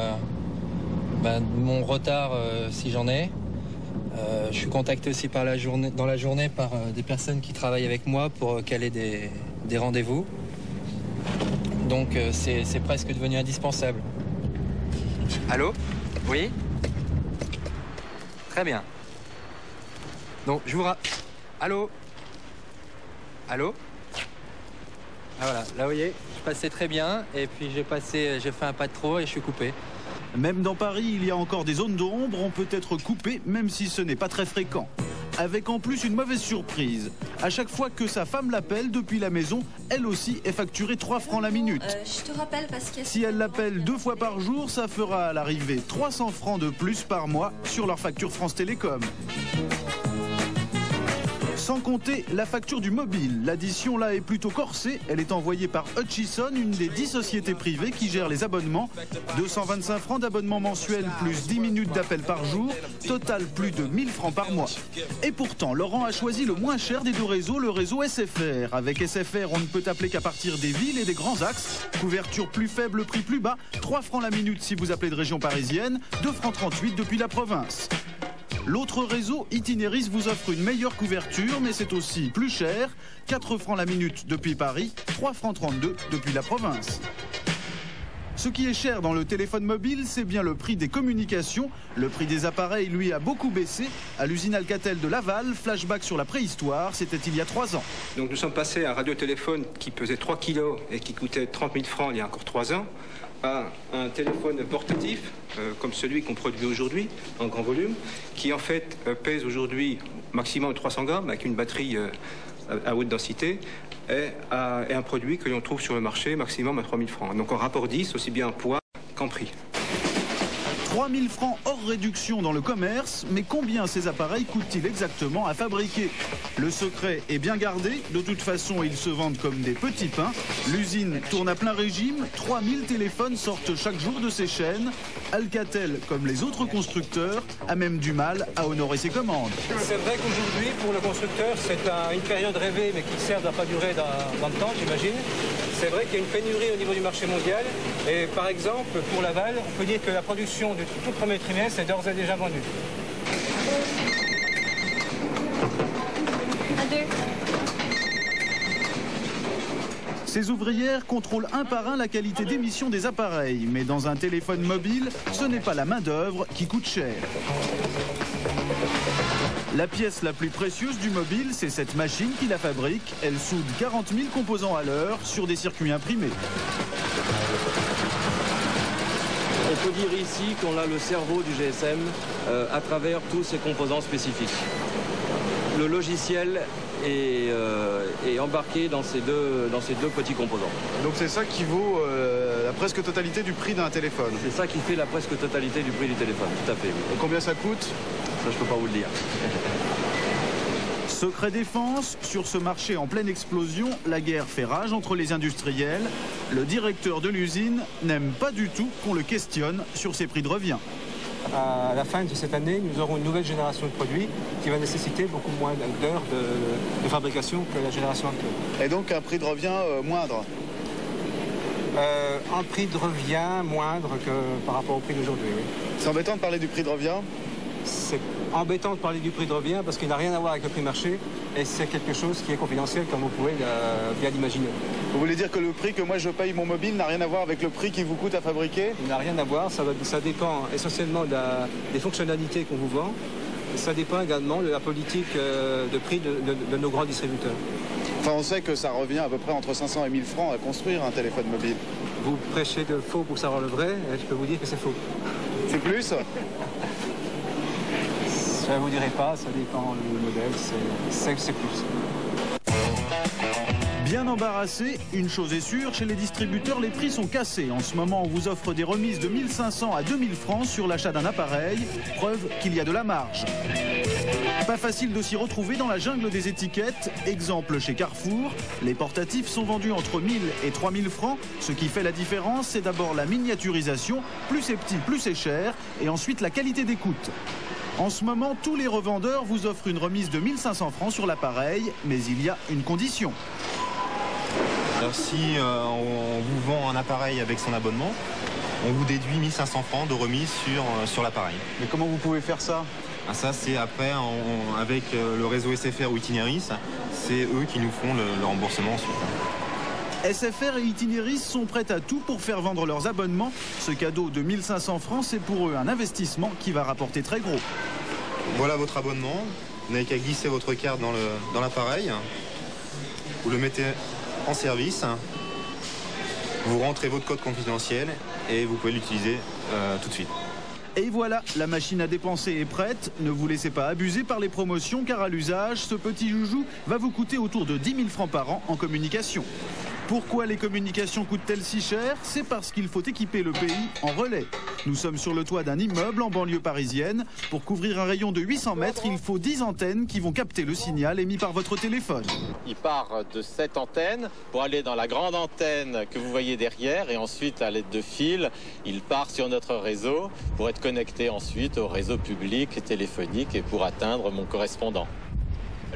de mon retard si j'en ai. Je suis contacté aussi dans la journée par des personnes qui travaillent avec moi pour caler des rendez-vous. Donc c'est presque devenu indispensable. Allô? Oui? Très bien. Donc je vous Allô? Allô? Ah voilà, là vous voyez, je passais très bien et puis j'ai fait un pas de trop et je suis coupé. Même dans Paris, il y a encore des zones d'ombre, on peut être coupé même si ce n'est pas très fréquent. avec en plus une mauvaise surprise. À chaque fois que sa femme l'appelle depuis la maison, elle aussi est facturée 3 francs la minute. Je te rappelle parce que... Si elle l'appelle 2 fois par jour, ça fera à l'arrivée 300 francs de plus par mois sur leur facture France Télécom. Sans compter la facture du mobile. L'addition là est plutôt corsée. Elle est envoyée par Hutchison, une des 10 sociétés privées qui gèrent les abonnements. 225 francs d'abonnement mensuel plus 10 minutes d'appel par jour. Total plus de 1000 francs par mois. Et pourtant, Laurent a choisi le moins cher des deux réseaux, le réseau SFR. Avec SFR, on ne peut appeler qu'à partir des villes et des grands axes. Couverture plus faible, prix plus bas. 3 francs la minute si vous appelez de région parisienne. 2 francs 38 depuis la province. L'autre réseau, Itinéris, vous offre une meilleure couverture, mais c'est aussi plus cher. 4 francs la minute depuis Paris, 3 francs 32 depuis la province. Ce qui est cher dans le téléphone mobile, c'est bien le prix des communications. Le prix des appareils, lui, a beaucoup baissé. À l'usine Alcatel de Laval, flashback sur la préhistoire, c'était il y a 3 ans. Donc nous sommes passés à un radiotéléphone qui pesait 3 kilos et qui coûtait 30 000 francs il y a encore 3 ans. À un téléphone portatif, comme celui qu'on produit aujourd'hui, en grand volume, qui en fait pèse aujourd'hui maximum 300 grammes, avec une batterie à haute densité, et un produit que l'on trouve sur le marché maximum à 3 000 francs. Donc en rapport 10, aussi bien en poids qu'en prix. 3 000 francs hors réduction dans le commerce, mais combien ces appareils coûtent-ils exactement à fabriquer? Le secret est bien gardé, de toute façon ils se vendent comme des petits pains. L'usine tourne à plein régime, 3000 téléphones sortent chaque jour de ses chaînes. Alcatel, comme les autres constructeurs, a même du mal à honorer ses commandes. C'est vrai qu'aujourd'hui, pour le constructeur, c'est une période rêvée, mais qui certes ne va pas durer dans le temps, j'imagine. C'est vrai qu'il y a une pénurie au niveau du marché mondial. Et par exemple, pour Laval, on peut dire que la production du tout premier trimestre est d'ores et déjà vendue. Ces ouvrières contrôlent un par un la qualité d'émission des appareils. Mais dans un téléphone mobile, ce n'est pas la main-d'œuvre qui coûte cher. La pièce la plus précieuse du mobile, c'est cette machine qui la fabrique. Elle soude 40 000 composants à l'heure sur des circuits imprimés. On peut dire ici qu'on a le cerveau du GSM à travers tous ces composants spécifiques. Le logiciel est embarqué dans ces deux petits composants. Donc c'est ça qui vaut la presque totalité du prix d'un téléphone? C'est ça qui fait la presque totalité du prix du téléphone, tout à fait. Oui. Et combien ça coûte? Ça, je peux pas vous le dire. Secret défense, sur ce marché en pleine explosion, la guerre fait rage entre les industriels. Le directeur de l'usine n'aime pas du tout qu'on le questionne sur ses prix de revient. À la fin de cette année, nous aurons une nouvelle génération de produits qui va nécessiter beaucoup moins d'heures de fabrication que la génération actuelle. Et donc un prix de revient moindre? Un prix de revient moindre que par rapport au prix d'aujourd'hui, oui. C'est embêtant de parler du prix de revient? C'est embêtant de parler du prix de revient parce qu'il n'a rien à voir avec le prix marché et c'est quelque chose qui est confidentiel comme vous pouvez bien l'imaginer. Vous voulez dire que le prix que moi je paye mon mobile n'a rien à voir avec le prix qui vous coûte à fabriquer? Il n'a rien à voir, ça dépend essentiellement des fonctionnalités qu'on vous vend. Et ça dépend également de la politique de prix de nos grands distributeurs. Enfin on sait que ça revient à peu près entre 500 et 1000 francs à construire un téléphone mobile. Vous prêchez de faux pour savoir le vrai et je peux vous dire que c'est faux. C'est plus? Je ne vous dirai pas, ça dépend du modèle, c'est plus. Bien embarrassé, une chose est sûre, chez les distributeurs, les prix sont cassés. En ce moment, on vous offre des remises de 1500 à 2000 francs sur l'achat d'un appareil, preuve qu'il y a de la marge. Pas facile de s'y retrouver dans la jungle des étiquettes. Exemple chez Carrefour, les portatifs sont vendus entre 1000 et 3000 francs. Ce qui fait la différence, c'est d'abord la miniaturisation. Plus c'est petit, plus c'est cher. Et ensuite la qualité d'écoute. En ce moment, tous les revendeurs vous offrent une remise de 1500 francs sur l'appareil, mais il y a une condition. Alors si on vous vend un appareil avec son abonnement, on vous déduit 1500 francs de remise sur l'appareil. Mais comment vous pouvez faire ça? Ça c'est après, avec le réseau SFR ou Itinéris, c'est eux qui nous font le remboursement ensuite. SFR et Itinéris sont prêts à tout pour faire vendre leurs abonnements. Ce cadeau de 1500 francs, c'est pour eux un investissement qui va rapporter très gros. Voilà votre abonnement. Vous n'avez qu'à glisser votre carte dans l'appareil. Vous le mettez en service. Vous rentrez votre code confidentiel et vous pouvez l'utiliser tout de suite. Et voilà, la machine à dépenser est prête. Ne vous laissez pas abuser par les promotions car à l'usage, ce petit joujou va vous coûter autour de 10 000 francs par an en communication. Pourquoi les communications coûtent-elles si cher? C'est parce qu'il faut équiper le pays en relais. Nous sommes sur le toit d'un immeuble en banlieue parisienne. Pour couvrir un rayon de 800 mètres, il faut 10 antennes qui vont capter le signal émis par votre téléphone. Il part de cette antenne pour aller dans la grande antenne que vous voyez derrière et ensuite à l'aide de fils, il part sur notre réseau pour être connecté ensuite au réseau public téléphonique et pour atteindre mon correspondant.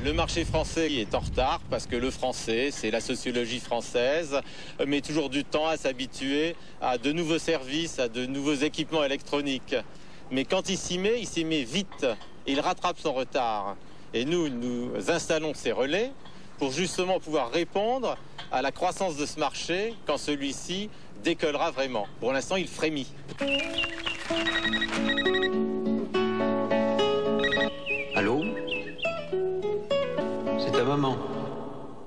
Le marché français est en retard parce que le français, c'est la sociologie française, met toujours du temps à s'habituer à de nouveaux services, à de nouveaux équipements électroniques. Mais quand il s'y met vite. Il rattrape son retard. Et nous installons ces relais pour justement pouvoir répondre à la croissance de ce marché quand celui-ci décollera vraiment. Pour l'instant, il frémit. Allô ? C'est ta maman.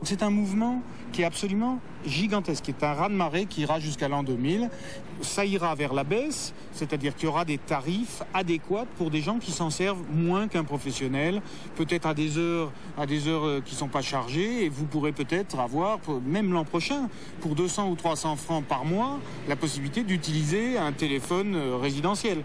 C'est un mouvement qui est absolument gigantesque, qui est un raz-de-marée qui ira jusqu'à l'an 2000. Ça ira vers la baisse, c'est-à-dire qu'il y aura des tarifs adéquats pour des gens qui s'en servent moins qu'un professionnel, peut-être à des heures qui ne sont pas chargées, et vous pourrez peut-être avoir, même l'an prochain, pour 200 ou 300 francs par mois, la possibilité d'utiliser un téléphone résidentiel.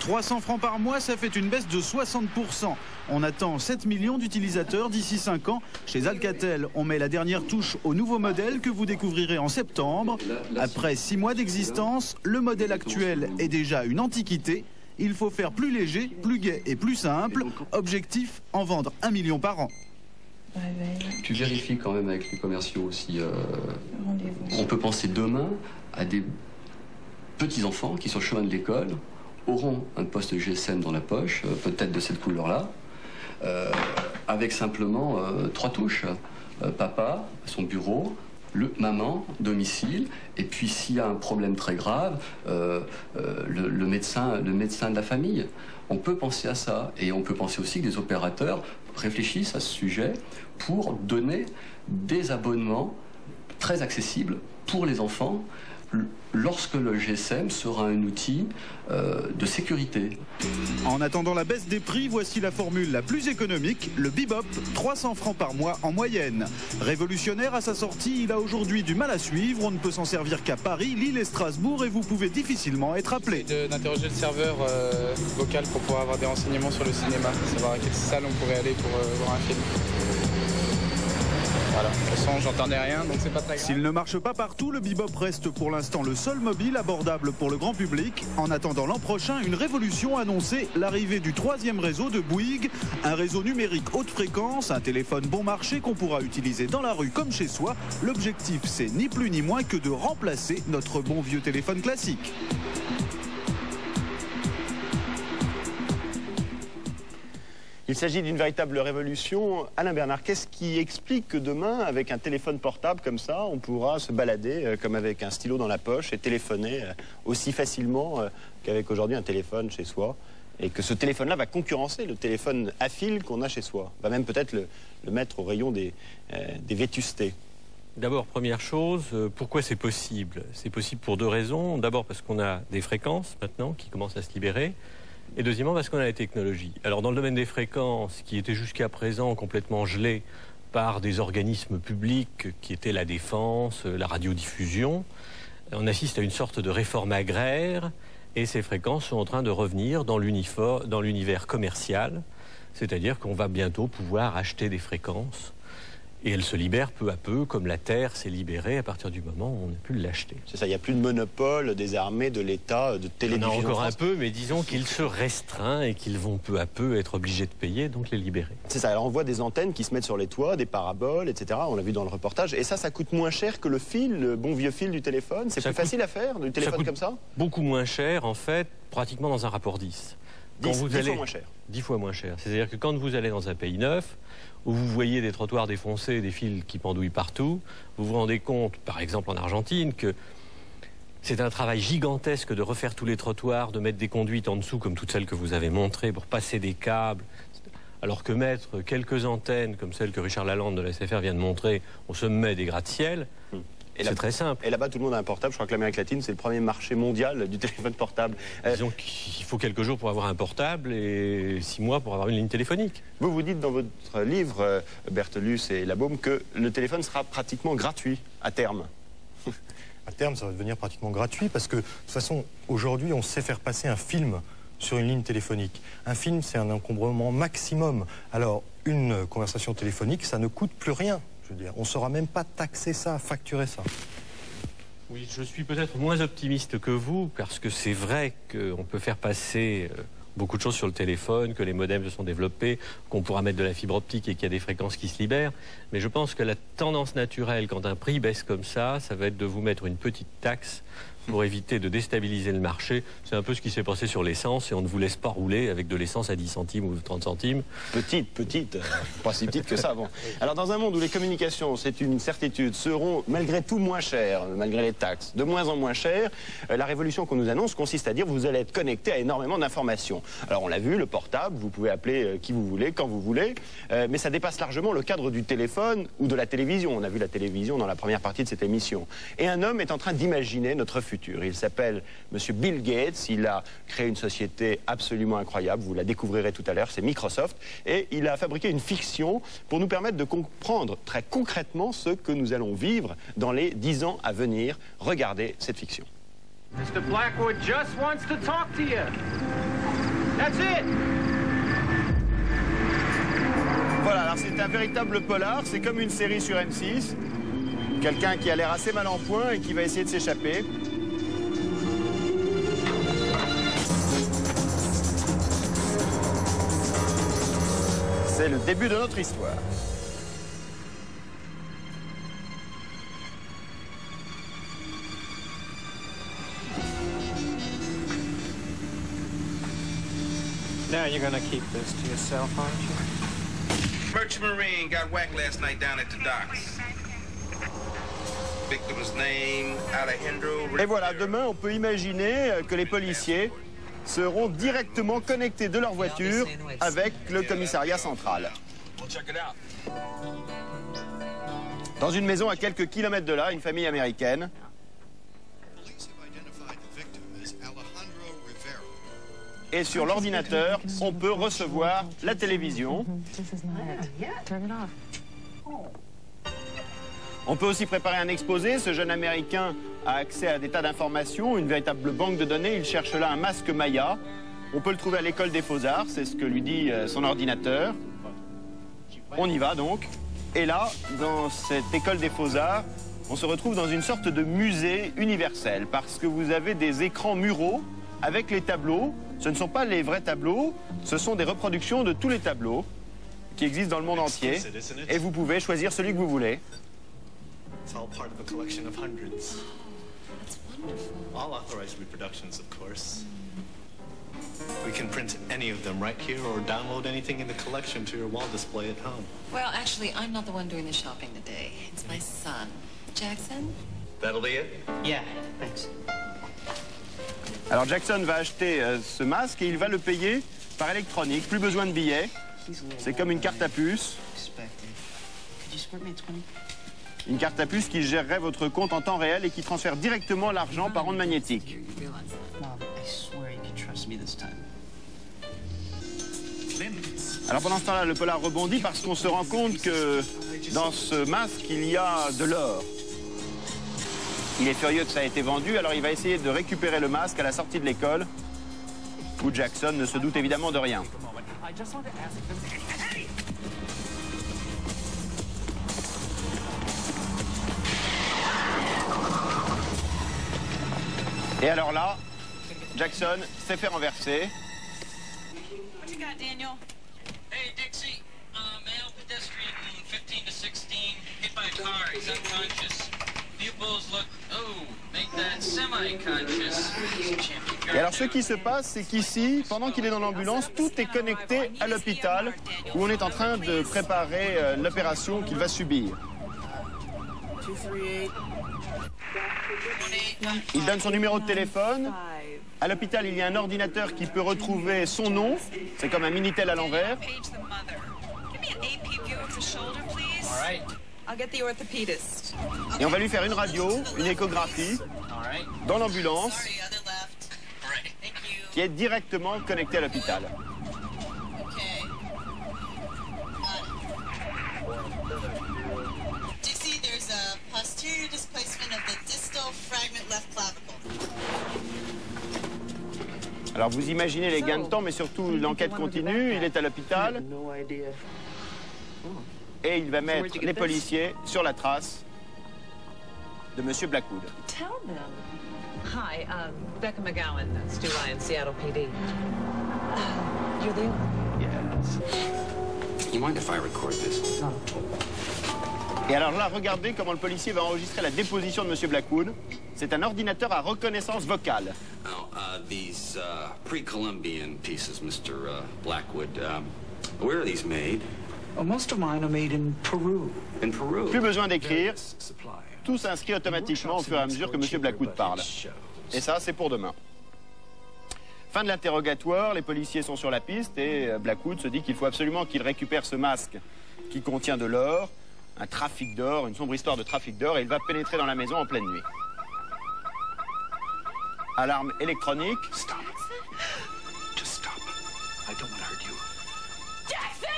300 francs par mois, ça fait une baisse de 60%. On attend 7 millions d'utilisateurs d'ici 5 ans. Chez Alcatel, on met la dernière touche au nouveau modèle que vous découvrirez en septembre. Après 6 mois d'existence, le modèle actuel est déjà une antiquité. Il faut faire plus léger, plus gai et plus simple. Objectif, en vendre 1 million par an. Tu vérifies quand même avec les commerciaux aussi. On peut penser demain à des petits-enfants qui, sur le chemin de l'école, auront un poste GSM dans la poche, peut-être de cette couleur-là, avec simplement 3 touches. Papa, son bureau, maman, domicile, et puis s'il y a un problème très grave, le médecin de la famille. On peut penser à ça, et on peut penser aussi que des opérateurs réfléchissent à ce sujet pour donner des abonnements très accessibles pour les enfants, lorsque le GSM sera un outil de sécurité. En attendant la baisse des prix, voici la formule la plus économique, le Bebop, 300 francs par mois en moyenne. Révolutionnaire à sa sortie, il a aujourd'hui du mal à suivre, on ne peut s'en servir qu'à Paris, Lille et Strasbourg et vous pouvez difficilement être appelé. D'interroger le serveur vocal pour pouvoir avoir des renseignements sur le cinéma, savoir à quelle salle on pourrait aller pour voir un film. Voilà, de toute façon, j'entendais rien, donc c'est pas très grave. S'il ne marche pas partout, le Bebop reste pour l'instant le seul mobile abordable pour le grand public. En attendant l'an prochain, une révolution annoncée, l'arrivée du 3e réseau de Bouygues, un réseau numérique haute fréquence, un téléphone bon marché qu'on pourra utiliser dans la rue comme chez soi. L'objectif, c'est ni plus ni moins que de remplacer notre bon vieux téléphone classique. Il s'agit d'une véritable révolution. Alain Bernard, qu'est-ce qui explique que demain, avec un téléphone portable comme ça, on pourra se balader comme avec un stylo dans la poche et téléphoner aussi facilement qu'avec aujourd'hui un téléphone chez soi, et que ce téléphone-là va concurrencer le téléphone à fil qu'on a chez soi, va même peut-être le mettre au rayon des vétustés? D'abord, première chose, pourquoi c'est possible? C'est possible pour 2 raisons. D'abord parce qu'on a des fréquences maintenant qui commencent à se libérer. Et deuxièmement, parce qu'on a la technologie. Alors, dans le domaine des fréquences, qui était jusqu'à présent complètement gelé par des organismes publics qui étaient la défense, la radiodiffusion, on assiste à une sorte de réforme agraire et ces fréquences sont en train de revenir dans l'univers commercial, c'est-à-dire qu'on va bientôt pouvoir acheter des fréquences. Et elle se libère peu à peu, comme la Terre s'est libérée à partir du moment où on a pu l'acheter. C'est ça, il n'y a plus de monopole des armées, de l'État, de télévision. On a encore un peu, mais disons qu'il se restreint et qu'ils vont peu à peu être obligés de payer, donc les libérer. C'est ça, alors on voit des antennes qui se mettent sur les toits, des paraboles, etc. On l'a vu dans le reportage. Et ça coûte moins cher que le fil, le bon vieux fil du téléphone. C'est plus facile à faire, du téléphone comme ça? Beaucoup moins cher, en fait, pratiquement dans un rapport 10. 10 fois moins cher. 10 fois moins cher. C'est-à-dire que quand vous allez dans un pays neuf, où vous voyez des trottoirs défoncés, des fils qui pendouillent partout, vous vous rendez compte, par exemple en Argentine, que c'est un travail gigantesque de refaire tous les trottoirs, de mettre des conduites en dessous, comme toutes celles que vous avez montrées, pour passer des câbles. Alors que mettre quelques antennes, comme celle que Richard Lalande de la SFR vient de montrer, au sommet des gratte-ciel, C'est très simple. Et là-bas, tout le monde a un portable. Je crois que l'Amérique latine, c'est le premier marché mondial du téléphone portable. Disons qu'il faut quelques jours pour avoir un portable et 6 mois pour avoir une ligne téléphonique. Vous dites dans votre livre, Berthelus et Labaume, que le téléphone sera pratiquement gratuit à terme. À terme, ça va devenir pratiquement gratuit parce que, de toute façon, aujourd'hui, on sait faire passer un film sur une ligne téléphonique. Un film, c'est un encombrement maximum. Alors, une conversation téléphonique, ça ne coûte plus rien. Je veux dire, on ne saura même pas taxer ça, facturer ça. Oui, je suis peut-être moins optimiste que vous, parce que c'est vrai qu'on peut faire passer beaucoup de choses sur le téléphone, que les modems se sont développés, qu'on pourra mettre de la fibre optique et qu'il y a des fréquences qui se libèrent. Mais je pense que la tendance naturelle, quand un prix baisse comme ça va être de vous mettre une petite taxe pour éviter de déstabiliser le marché. C'est un peu ce qui s'est passé sur l'essence et on ne vous laisse pas rouler avec de l'essence à 10 centimes ou 30 centimes. Petite, pas si petite que ça. Bon. Alors dans un monde où les communications, c'est une certitude, seront malgré tout moins chères, malgré les taxes, de moins en moins chères, la révolution qu'on nous annonce consiste à dire vous allez être connecté à énormément d'informations. Alors on l'a vu, le portable, vous pouvez appeler qui vous voulez, quand vous voulez, mais ça dépasse largement le cadre du téléphone ou de la télévision. On a vu la télévision dans la première partie de cette émission. Et un homme est en train d'imaginer notre futur. Il s'appelle Monsieur Bill Gates, il a créé une société absolument incroyable, vous la découvrirez tout à l'heure, c'est Microsoft, et il a fabriqué une fiction pour nous permettre de comprendre très concrètement ce que nous allons vivre dans les 10 ans à venir. Regardez cette fiction. Mr. Blackwood just wants to talk to you. That's it. Voilà, alors c'est un véritable polar, c'est comme une série sur M6. Quelqu'un qui a l'air assez mal en point et qui va essayer de s'échapper. C'est le début de notre histoire. Now you're gonna keep this to yourself, aren't you? Merchant Marine got whacked last night down at the docks. Victim's name, Alejandro Rivera. Et voilà, demain, on peut imaginer que les policiers seront directement connectés de leur voiture avec le commissariat central. Dans une maison à quelques kilomètres de là, une famille américaine. Et sur l'ordinateur, on peut recevoir la télévision. On peut aussi préparer un exposé. Ce jeune Américain a accès à des tas d'informations, une véritable banque de données. Il cherche là un masque Maya. On peut le trouver à l'école des Beaux-Arts, c'est ce que lui dit son ordinateur. On y va donc. Et là, dans cette école des Beaux-Arts, on se retrouve dans une sorte de musée universel parce que vous avez des écrans muraux avec les tableaux. Ce ne sont pas les vrais tableaux, ce sont des reproductions de tous les tableaux qui existent dans le monde entier. Et vous pouvez choisir celui que vous voulez. It's all part of a collection of hundreds. That's wonderful. All authorized reproductions, of course. We can print any of them right here or download anything in the collection to your wall display at home. Well, actually, I'm not the one doing the shopping today. It's my son. Jackson? That'll be it? Yeah, thanks. Alors Jackson va acheter ce masque et il va le payer par électronique. Plus besoin de billets. C'est comme une carte à puce. Une carte à puce qui gérerait votre compte en temps réel et qui transfère directement l'argent par onde magnétique. Alors pendant ce temps-là, le polar rebondit parce qu'on se rend compte que dans ce masque, il y a de l'or. Il est furieux que ça a été vendu, alors il va essayer de récupérer le masque à la sortie de l'école, où Jackson ne se doute évidemment de rien. Et alors là, Jackson s'est fait renverser. What you got, Daniel? Hey, Dixie. Male pedestrian, 15 to 16, hit by a car. He's unconscious. Pupils look, make that semi-conscious. Et alors ce qui se passe, c'est qu'ici, pendant qu'il est dans l'ambulance, tout est connecté à l'hôpital où on est en train de préparer l'opération qu'il va subir. Il donne son numéro de téléphone. À l'hôpital, il y a un ordinateur qui peut retrouver son nom. C'est comme un Minitel à l'envers. Et on va lui faire une radio, une échographie, dans l'ambulance, qui est directement connectée à l'hôpital. Dixie, there's a posterior displacement of the distal fragment left clavicle. Alors vous imaginez les gains de temps, mais surtout l'enquête continue, il est à l'hôpital. Et il va mettre les policiers sur la trace de Monsieur Blackwood. Tell them. Hi, Becca McGowan, Stu Ryan, Seattle PD. You're the owner? Yes. You mind if I record this? Et alors là, regardez comment le policier va enregistrer la déposition de Monsieur Blackwood. C'est un ordinateur à reconnaissance vocale. Now, these pre-Columbian pieces, Mr. Blackwood, where are these made? Most of mine are made in Peru. In Peru? Plus besoin d'écrire. Tout s'inscrit automatiquement au fur et à mesure que Monsieur Blackwood parle. Et ça, c'est pour demain. Fin de l'interrogatoire, les policiers sont sur la piste et Blackwood se dit qu'il faut absolument qu'il récupère ce masque qui contient de l'or, un trafic d'or, une sombre histoire de trafic d'or, et il va pénétrer dans la maison en pleine nuit. Alarme électronique. Stop. Just stop. I don't want to hurt you. Jackson!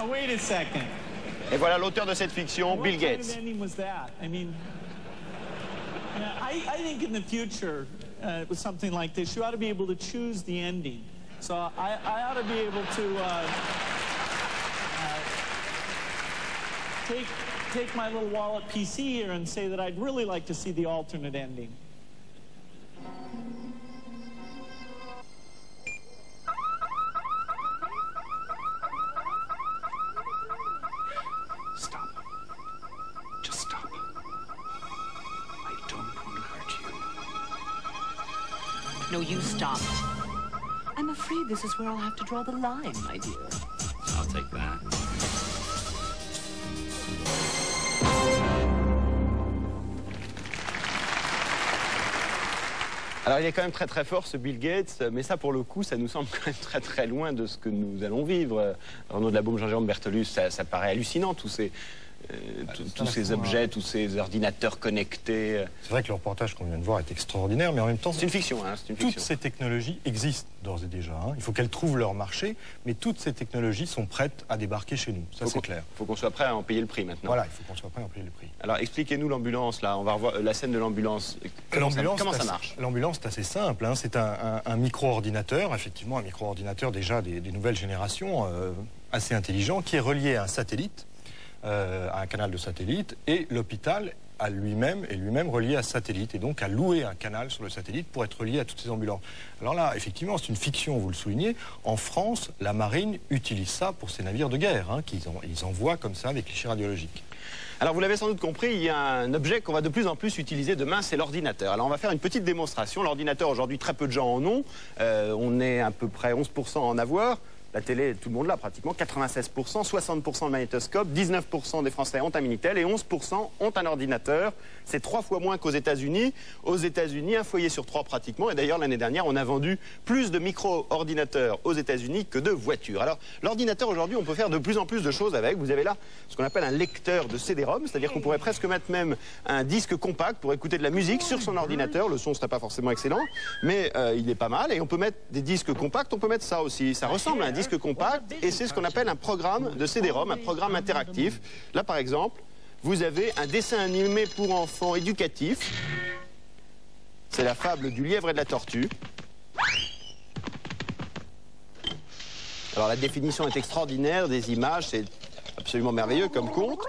Oh, wait a second. Et voilà l'auteur de cette fiction, Bill Gates. What kind of ending was that? I mean, I think in the future, with something like this, you ought to be able to choose the ending. So I ought to be able to take my little wallet PC here and say that I'd really like to see the alternate ending. Stop. Just stop. I don't want to hurt you. No, you stop. I'm afraid this is where I'll have to draw the line, my dear. I'll take that. Alors il est quand même très très fort ce Bill Gates, mais ça pour le coup ça nous semble quand même très très loin de ce que nous allons vivre. Renaud de la Baume, Jean-Jérôme Bertolus, ça paraît hallucinant tous ces objets, tous ces ordinateurs connectés. C'est vrai que le reportage qu'on vient de voir est extraordinaire, mais en même temps... C'est une fiction, hein, c'est une fiction. Toutes ces technologies existent d'ores et déjà. Hein. Il faut qu'elles trouvent leur marché, mais toutes ces technologies sont prêtes à débarquer chez nous. Ça, c'est clair. Il faut qu'on soit prêt à en payer le prix maintenant. Voilà, il faut qu'on soit prêt à en payer le prix. Alors, expliquez-nous l'ambulance, là. On va revoir la scène de l'ambulance. Comment ça marche? L'ambulance, c'est assez simple. Hein. C'est un micro-ordinateur, effectivement, un micro-ordinateur déjà des nouvelles générations, assez intelligent, qui est relié à un satellite, à un canal de satellite, et l'hôpital est lui-même relié à ce satellite, et donc a loué un canal sur le satellite pour être relié à toutes ces ambulances. Alors là, effectivement, c'est une fiction, vous le soulignez. En France, la marine utilise ça pour ses navires de guerre, hein, ils envoient comme ça des clichés radiologiques. Alors vous l'avez sans doute compris, il y a un objet qu'on va de plus en plus utiliser demain, c'est l'ordinateur. Alors on va faire une petite démonstration. L'ordinateur, aujourd'hui, très peu de gens en ont. On est à peu près 11% à en avoir. La télé, tout le monde l'a pratiquement, 96%, 60% de magnétoscope, 19% des Français ont un Minitel et 11% ont un ordinateur. C'est 3 fois moins qu'aux États-Unis. Aux États-Unis, un foyer sur 3 pratiquement. Et d'ailleurs, l'année dernière, on a vendu plus de micro-ordinateurs aux États-Unis que de voitures. Alors, l'ordinateur, aujourd'hui, on peut faire de plus en plus de choses avec. Vous avez là ce qu'on appelle un lecteur de CD-ROM, c'est-à-dire qu'on pourrait presque mettre même un disque compact pour écouter de la musique sur son ordinateur. Le son ne serait pas forcément excellent, mais il est pas mal. Et on peut mettre des disques compacts, on peut mettre ça aussi. Ça ressemble à un disque compact et c'est ce qu'on appelle un programme de CD-ROM, un programme interactif. Là, par exemple, vous avez un dessin animé pour enfants éducatif. C'est la fable du lièvre et de la tortue. Alors la définition est extraordinaire, des images, c'est absolument merveilleux comme conte.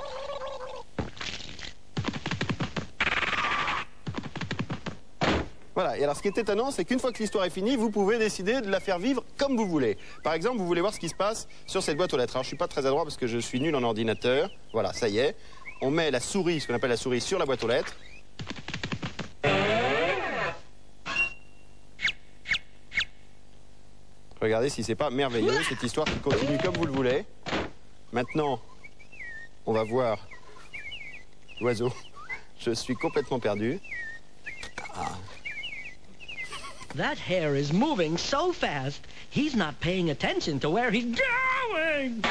Voilà, et alors ce qui est étonnant, c'est qu'une fois que l'histoire est finie, vous pouvez décider de la faire vivre comme vous voulez. Par exemple, vous voulez voir ce qui se passe sur cette boîte aux lettres. Alors je ne suis pas très adroit parce que je suis nul en ordinateur. Voilà, ça y est. On met la souris, ce qu'on appelle la souris, sur la boîte aux lettres. Regardez si c'est pas merveilleux, cette histoire qui continue comme vous le voulez. Maintenant, on va voir l'oiseau. Je suis complètement perdu. Ah. That hair is moving so fast, he's not paying attention to where he's going.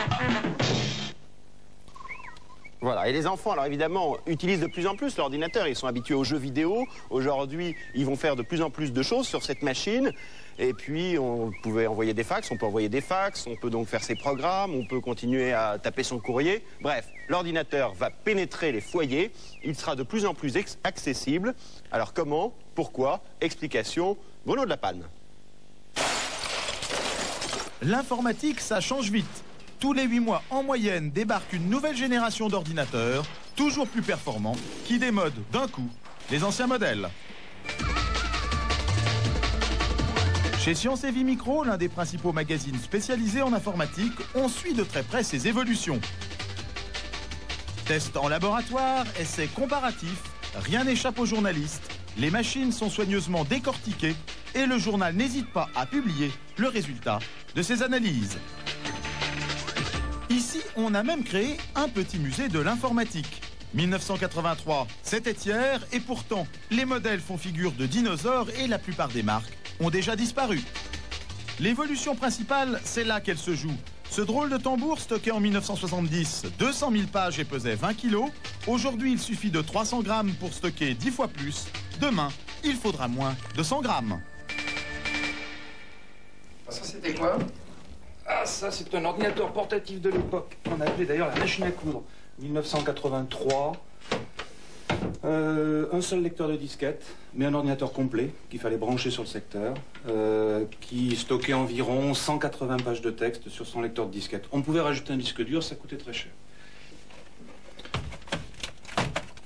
Voilà, et les enfants, alors évidemment, utilisent de plus en plus l'ordinateur. Ils sont habitués aux jeux vidéo. Aujourd'hui, ils vont faire de plus en plus de choses sur cette machine. Et puis, on pouvait envoyer des fax, on peut envoyer des fax, on peut donc faire ses programmes, on peut continuer à taper son courrier. Bref, l'ordinateur va pénétrer les foyers. Il sera de plus en plus accessible. Alors comment? Pourquoi? Explication, Bruno de la Panne. L'informatique, ça change vite. Tous les 8 mois, en moyenne, débarque une nouvelle génération d'ordinateurs, toujours plus performants, qui démodent d'un coup les anciens modèles. Chez Science et Vie Micro, l'un des principaux magazines spécialisés en informatique, on suit de très près ces évolutions. Tests en laboratoire, essais comparatifs, rien n'échappe aux journalistes. Les machines sont soigneusement décortiquées et le journal n'hésite pas à publier le résultat de ses analyses. Ici, on a même créé un petit musée de l'informatique. 1983, c'était hier, et pourtant, les modèles font figure de dinosaures et la plupart des marques ont déjà disparu. L'évolution principale, c'est là qu'elle se joue. Ce drôle de tambour, stocké en 1970, 200 000 pages et pesait 20 kilos. Aujourd'hui, il suffit de 300 grammes pour stocker 10 fois plus. Demain, il faudra moins de 100 grammes. Ça, c'était quoi? Ah, ça, c'est un ordinateur portatif de l'époque. On appelait d'ailleurs la machine à coudre. 1983. Un seul lecteur de disquette, mais un ordinateur complet qu'il fallait brancher sur le secteur, qui stockait environ 180 pages de texte sur son lecteur de disquette. On pouvait rajouter un disque dur, ça coûtait très cher.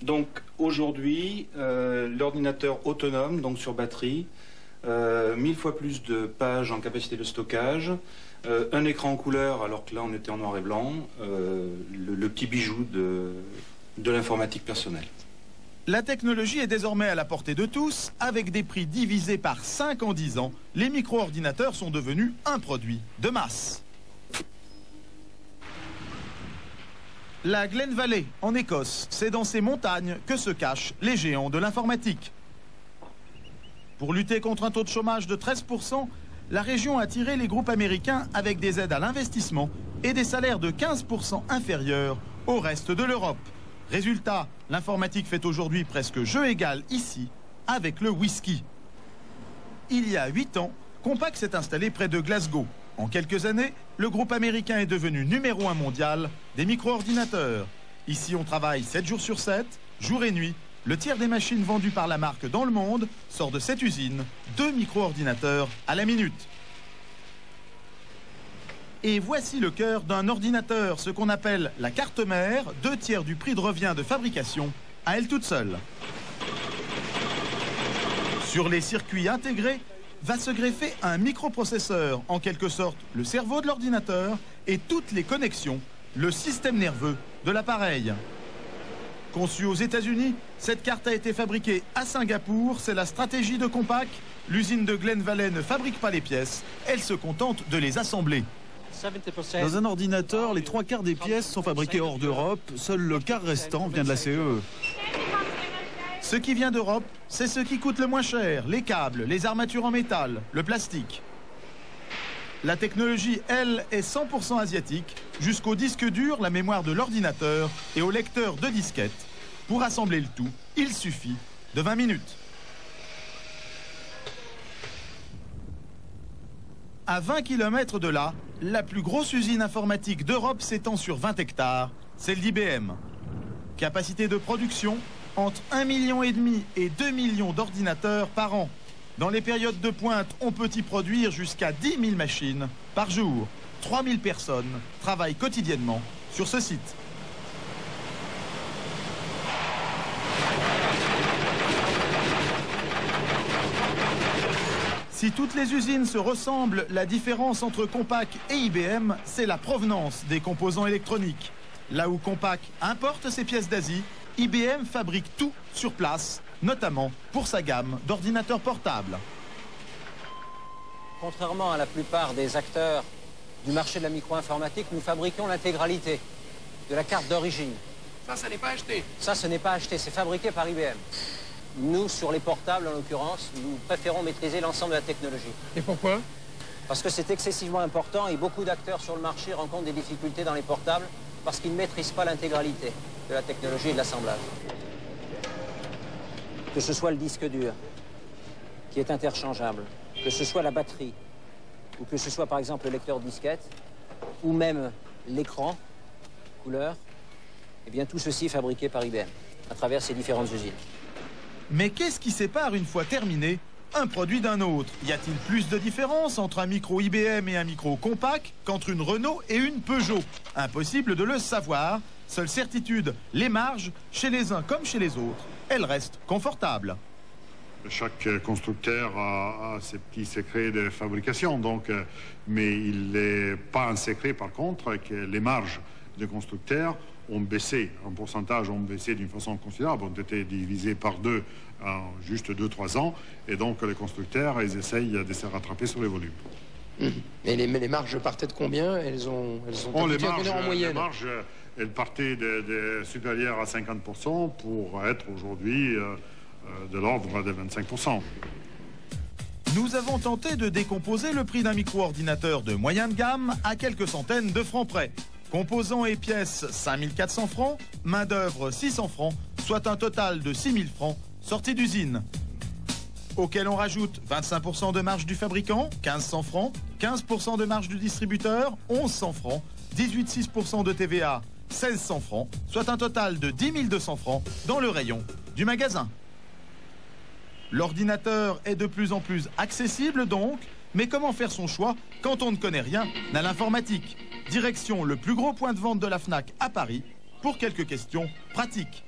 Donc aujourd'hui, l'ordinateur autonome, donc sur batterie, 1000 fois plus de pages en capacité de stockage, un écran en couleur alors que là on était en noir et blanc, le petit bijou de l'informatique personnelle. La technologie est désormais à la portée de tous. Avec des prix divisés par 5 en 10 ans, les micro-ordinateurs sont devenus un produit de masse. La Glen Valley, en Écosse, c'est dans ces montagnes que se cachent les géants de l'informatique. Pour lutter contre un taux de chômage de 13%, la région a tiré les groupes américains avec des aides à l'investissement et des salaires de 15% inférieurs au reste de l'Europe. Résultat, l'informatique fait aujourd'hui presque jeu égal ici avec le whisky. Il y a 8 ans, Compaq s'est installé près de Glasgow. En quelques années, le groupe américain est devenu numéro 1 mondial des micro-ordinateurs. Ici, on travaille 7 jours sur 7, jour et nuit. Le tiers des machines vendues par la marque dans le monde sort de cette usine, 2 micro-ordinateurs à la minute. Et voici le cœur d'un ordinateur, ce qu'on appelle la carte mère, 2 tiers du prix de revient de fabrication, à elle toute seule. Sur les circuits intégrés, va se greffer un microprocesseur, en quelque sorte le cerveau de l'ordinateur, et toutes les connexions, le système nerveux de l'appareil. Conçue aux États-Unis, cette carte a été fabriquée à Singapour, c'est la stratégie de Compaq. L'usine de Glen Valley ne fabrique pas les pièces, elle se contente de les assembler. Dans un ordinateur, les 3 quarts des pièces sont fabriquées hors d'Europe, seul le quart restant vient de la CE. Ce qui vient d'Europe, c'est ce qui coûte le moins cher, les câbles, les armatures en métal, le plastique. La technologie, elle, est 100% asiatique, jusqu'au disque dur, la mémoire de l'ordinateur et au lecteur de disquette. Pour assembler le tout, il suffit de 20 minutes. À 20 km de là, la plus grosse usine informatique d'Europe s'étend sur 20 hectares, celle d'IBM. Capacité de production, entre 1,5 million et 2 millions d'ordinateurs par an. Dans les périodes de pointe, on peut y produire jusqu'à 10 000 machines par jour. 3 000 personnes travaillent quotidiennement sur ce site. Si toutes les usines se ressemblent, la différence entre Compaq et IBM, c'est la provenance des composants électroniques. Là où Compaq importe ses pièces d'Asie, IBM fabrique tout sur place, notamment pour sa gamme d'ordinateurs portables. Contrairement à la plupart des acteurs du marché de la micro-informatique, nous fabriquons l'intégralité de la carte d'origine. Ça n'est pas acheté. Ça, ce n'est pas acheté, c'est fabriqué par IBM. Nous, sur les portables, en l'occurrence, nous préférons maîtriser l'ensemble de la technologie. Et pourquoi? Parce que c'est excessivement important et beaucoup d'acteurs sur le marché rencontrent des difficultés dans les portables parce qu'ils ne maîtrisent pas l'intégralité de la technologie et de l'assemblage. Que ce soit le disque dur, qui est interchangeable, que ce soit la batterie, ou que ce soit par exemple le lecteur disquette, ou même l'écran, couleur, eh bien tout ceci est fabriqué par IBM, à travers ces différentes usines. Mais qu'est-ce qui sépare, une fois terminé, un produit d'un autre? Y a-t-il plus de différence entre un micro IBM et un micro Compaq qu'entre une Renault et une Peugeot? Impossible de le savoir. Seule certitude, les marges, chez les uns comme chez les autres, elles restent confortables. Chaque constructeur a ses petits secrets de fabrication, donc, mais il n'est pas un secret par contre que les marges des constructeurs ont baissé, en pourcentage ont baissé d'une façon considérable, ont été divisés par deux en juste 2-3 ans, et donc les constructeurs, ils essayent de se rattraper sur les volumes. Et les marges partaient de combien? Elles ont les marges, en moyenne. Les marges, elles partaient de supérieures à 50% pour être aujourd'hui de l'ordre de 25%. Nous avons tenté de décomposer le prix d'un micro-ordinateur de moyenne gamme à quelques centaines de francs près. Composants et pièces 5400 francs, main-d'œuvre 600 francs, soit un total de 6000 francs sortis d'usine. Auquel on rajoute 25% de marge du fabricant, 1500 francs, 15% de marge du distributeur, 1100 francs, 18,6% de TVA, 1600 francs, soit un total de 10 200 francs dans le rayon du magasin. L'ordinateur est de plus en plus accessible donc, mais comment faire son choix quand on ne connaît rien à l'informatique? Direction le plus gros point de vente de la Fnac à Paris pour quelques questions pratiques.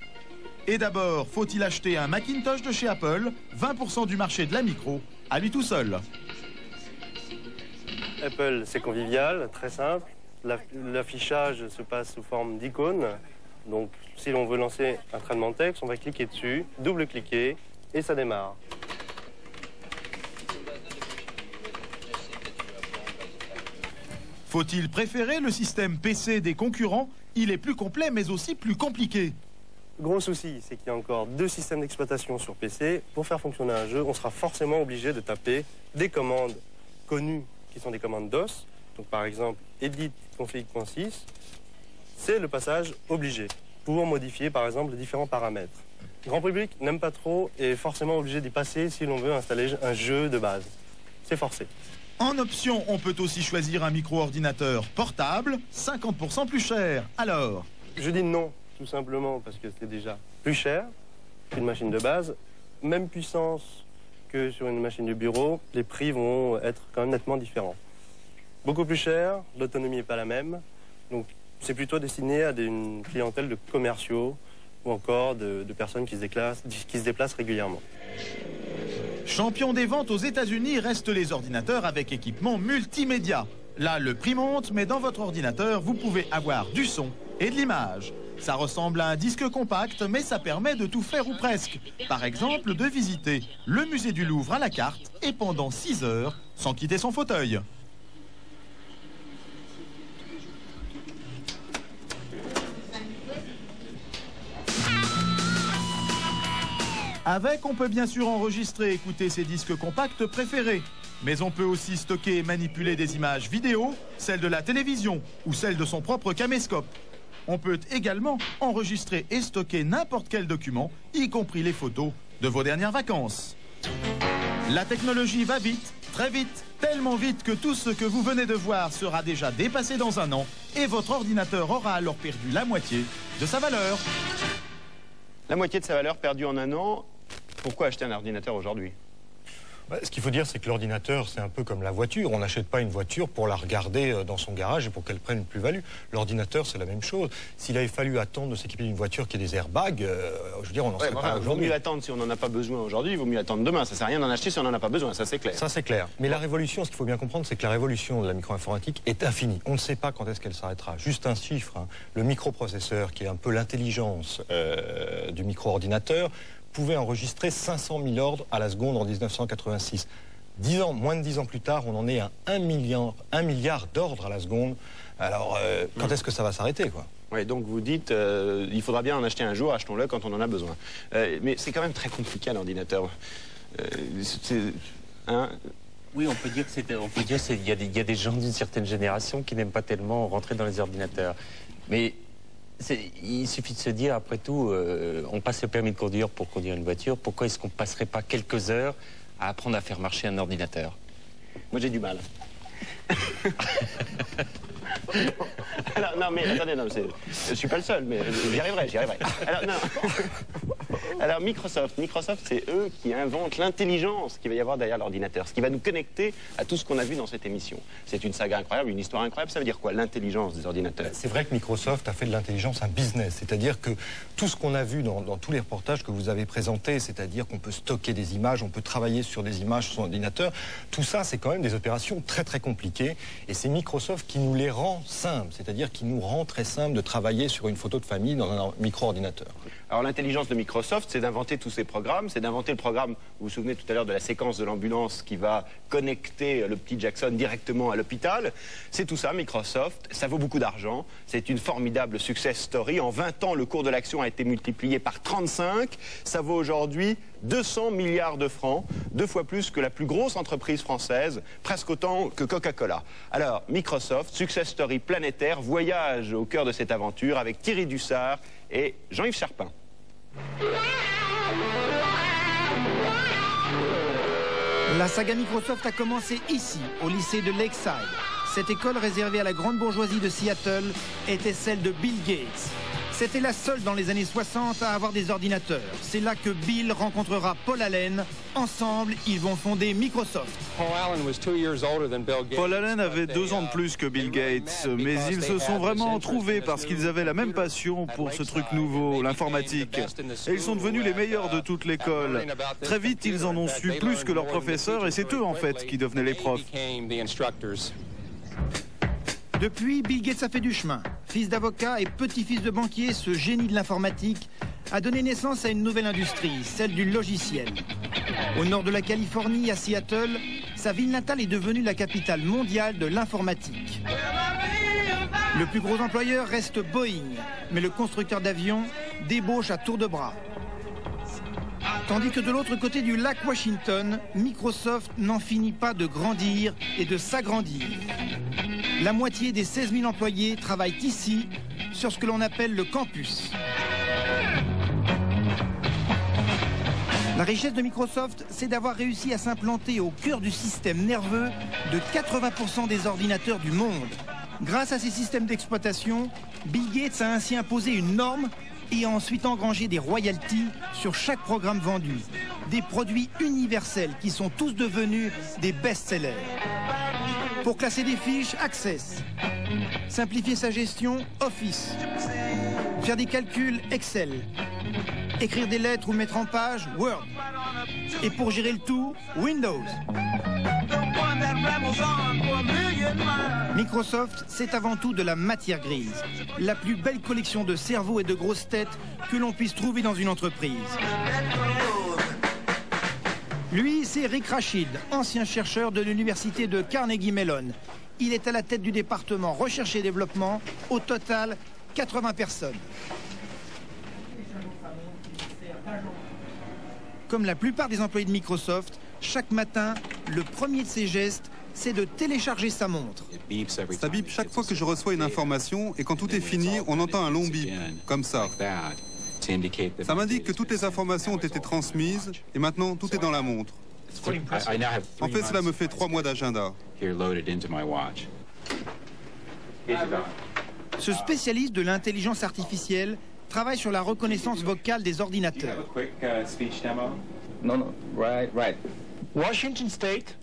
Et d'abord, faut-il acheter un Macintosh de chez Apple, 20% du marché de la micro, à lui tout seul? Apple, c'est convivial, très simple. L'affichage se passe sous forme d'icône. Donc, si l'on veut lancer un traitement de texte, on va cliquer dessus, double-cliquer, et ça démarre. Faut-il préférer le système PC des concurrents? Il est plus complet, mais aussi plus compliqué. Gros souci, c'est qu'il y a encore 2 systèmes d'exploitation sur PC. Pour faire fonctionner un jeu, on sera forcément obligé de taper des commandes connues qui sont des commandes DOS. Donc par exemple, edit config.6, c'est le passage obligé pour modifier par exemple les différents paramètres. Le grand public n'aime pas trop et est forcément obligé d'y passer si l'on veut installer un jeu de base. C'est forcé. En option, on peut aussi choisir un micro-ordinateur portable, 50% plus cher. Alors? Je dis non, tout simplement parce que c'est déjà plus cher qu'une machine de base. Même puissance que sur une machine de bureau, les prix vont être quand même nettement différents. Beaucoup plus cher, l'autonomie n'est pas la même. Donc c'est plutôt destiné à une clientèle de commerciaux ou encore de personnes qui se déplacent régulièrement. Champion des ventes aux États-Unis restent les ordinateurs avec équipement multimédia. Là, le prix monte, mais dans votre ordinateur, vous pouvez avoir du son et de l'image. Ça ressemble à un disque compact, mais ça permet de tout faire ou presque. Par exemple, de visiter le musée du Louvre à la carte et pendant 6 heures, sans quitter son fauteuil. Avec, on peut bien sûr enregistrer et écouter ses disques compacts préférés. Mais on peut aussi stocker et manipuler des images vidéo, celles de la télévision ou celles de son propre caméscope. On peut également enregistrer et stocker n'importe quel document, y compris les photos de vos dernières vacances. La technologie va vite, très vite, tellement vite que tout ce que vous venez de voir sera déjà dépassé dans un an et votre ordinateur aura alors perdu la moitié de sa valeur. La moitié de sa valeur perdue en un an. Pourquoi acheter un ordinateur aujourd'hui? Ce qu'il faut dire, c'est que l'ordinateur, c'est un peu comme la voiture. On n'achète pas une voiture pour la regarder dans son garage et pour qu'elle prenne une plus-value. L'ordinateur, c'est la même chose. S'il avait fallu attendre de s'équiper d'une voiture qui ait des airbags, je veux dire, on n'en serait pas aujourd'hui. Il vaut mieux attendre si on n'en a pas besoin aujourd'hui, il vaut mieux attendre demain. Ça ne sert à rien d'en acheter si on n'en a pas besoin, ça c'est clair. Ça c'est clair. Mais la révolution, ce qu'il faut bien comprendre, c'est que la révolution de la micro-informatique est infinie. On ne sait pas quand est-ce qu'elle s'arrêtera. Juste un chiffre, hein. Le microprocesseur, qui est un peu l'intelligence du micro-ordinateur, pouvait enregistrer 500 000 ordres à la seconde en 1986. Moins de 10 ans plus tard, on en est à 1 milliard d'ordres à la seconde. Alors, quand est-ce que ça va s'arrêter, quoi? Oui, donc vous dites, il faudra bien en acheter un jour, achetons-le quand on en a besoin. Mais c'est quand même très compliqué un ordinateur. Oui, on peut dire qu'il y a des gens d'une certaine génération qui n'aiment pas tellement rentrer dans les ordinateurs. Mais il suffit de se dire, après tout, on passe le permis de conduire pour conduire une voiture. Pourquoi est-ce qu'on ne passerait pas quelques heures à apprendre à faire marcher un ordinateur? Moi, j'ai du mal. Alors, non, mais attendez, non, je suis pas le seul, mais j'y arriverai. Alors, non. Alors, Microsoft, c'est eux qui inventent l'intelligence qu'il va y avoir derrière l'ordinateur, ce qui va nous connecter à tout ce qu'on a vu dans cette émission. C'est une saga incroyable, une histoire incroyable. Ça veut dire quoi, l'intelligence des ordinateurs? C'est vrai que Microsoft a fait de l'intelligence un business, c'est-à-dire que tout ce qu'on a vu dans tous les reportages que vous avez présentés, c'est-à-dire qu'on peut stocker des images, on peut travailler sur des images sur son ordinateur, tout ça, c'est quand même des opérations très très compliquées, et c'est Microsoft qui nous les rend simples, c'est-à-dire qui nous rend très simple de travailler sur une photo de famille dans un micro-ordinateur. Alors l'intelligence de Microsoft, c'est d'inventer tous ces programmes, c'est d'inventer le programme, vous vous souvenez tout à l'heure de la séquence de l'ambulance qui va connecter le petit Jackson directement à l'hôpital. C'est tout ça, Microsoft, ça vaut beaucoup d'argent, c'est une formidable success story. En 20 ans, le cours de l'action a été multiplié par 35, ça vaut aujourd'hui 200 milliards de francs, 2 fois plus que la plus grosse entreprise française, presque autant que Coca-Cola. Alors, Microsoft, success story planétaire, voyage au cœur de cette aventure avec Thierry Dussart et Jean-Yves Charpin. La saga Microsoft a commencé ici, au lycée de Lakeside. Cette école réservée à la grande bourgeoisie de Seattle était celle de Bill Gates. C'était la seule dans les années 60 à avoir des ordinateurs. C'est là que Bill rencontrera Paul Allen. Ensemble, ils vont fonder Microsoft. Paul Allen avait 2 ans de plus que Bill Gates, mais ils se sont vraiment trouvés parce qu'ils avaient la même passion pour ce truc nouveau, l'informatique. Et ils sont devenus les meilleurs de toute l'école. Très vite, ils en ont su plus que leurs professeurs et c'est eux en fait qui devenaient les profs. Depuis, Bill Gates a fait du chemin. Fils d'avocat et petit-fils de banquier, ce génie de l'informatique a donné naissance à une nouvelle industrie, celle du logiciel. Au nord de la Californie, à Seattle, sa ville natale est devenue la capitale mondiale de l'informatique. Le plus gros employeur reste Boeing, mais le constructeur d'avions débauche à tour de bras. Tandis que de l'autre côté du lac Washington, Microsoft n'en finit pas de grandir et de s'agrandir. La moitié des 16 000 employés travaillent ici, sur ce que l'on appelle le campus. La richesse de Microsoft, c'est d'avoir réussi à s'implanter au cœur du système nerveux de 80% des ordinateurs du monde. Grâce à ces systèmes d'exploitation, Bill Gates a ainsi imposé une norme et a ensuite engrangé des royalties sur chaque programme vendu. Des produits universels qui sont tous devenus des best-sellers. Pour classer des fiches, Access. Simplifier sa gestion, Office. Faire des calculs, Excel. Écrire des lettres ou mettre en page, Word. Et pour gérer le tout, Windows. Microsoft, c'est avant tout de la matière grise. La plus belle collection de cerveaux et de grosses têtes que l'on puisse trouver dans une entreprise. Lui, c'est Rick Rashid, ancien chercheur de l'université de Carnegie Mellon. Il est à la tête du département recherche et développement. Au total, 80 personnes. Comme la plupart des employés de Microsoft, chaque matin, le premier de ses gestes, c'est de télécharger sa montre. Ça bip chaque fois que je reçois une information et quand tout est fini, on entend un long bip, comme ça. Ça m'indique que toutes les informations ont été transmises et maintenant tout est dans la montre. En fait, cela me fait 3 mois d'agenda. Ce spécialiste de l'intelligence artificielle travaille sur la reconnaissance vocale des ordinateurs. Washington State.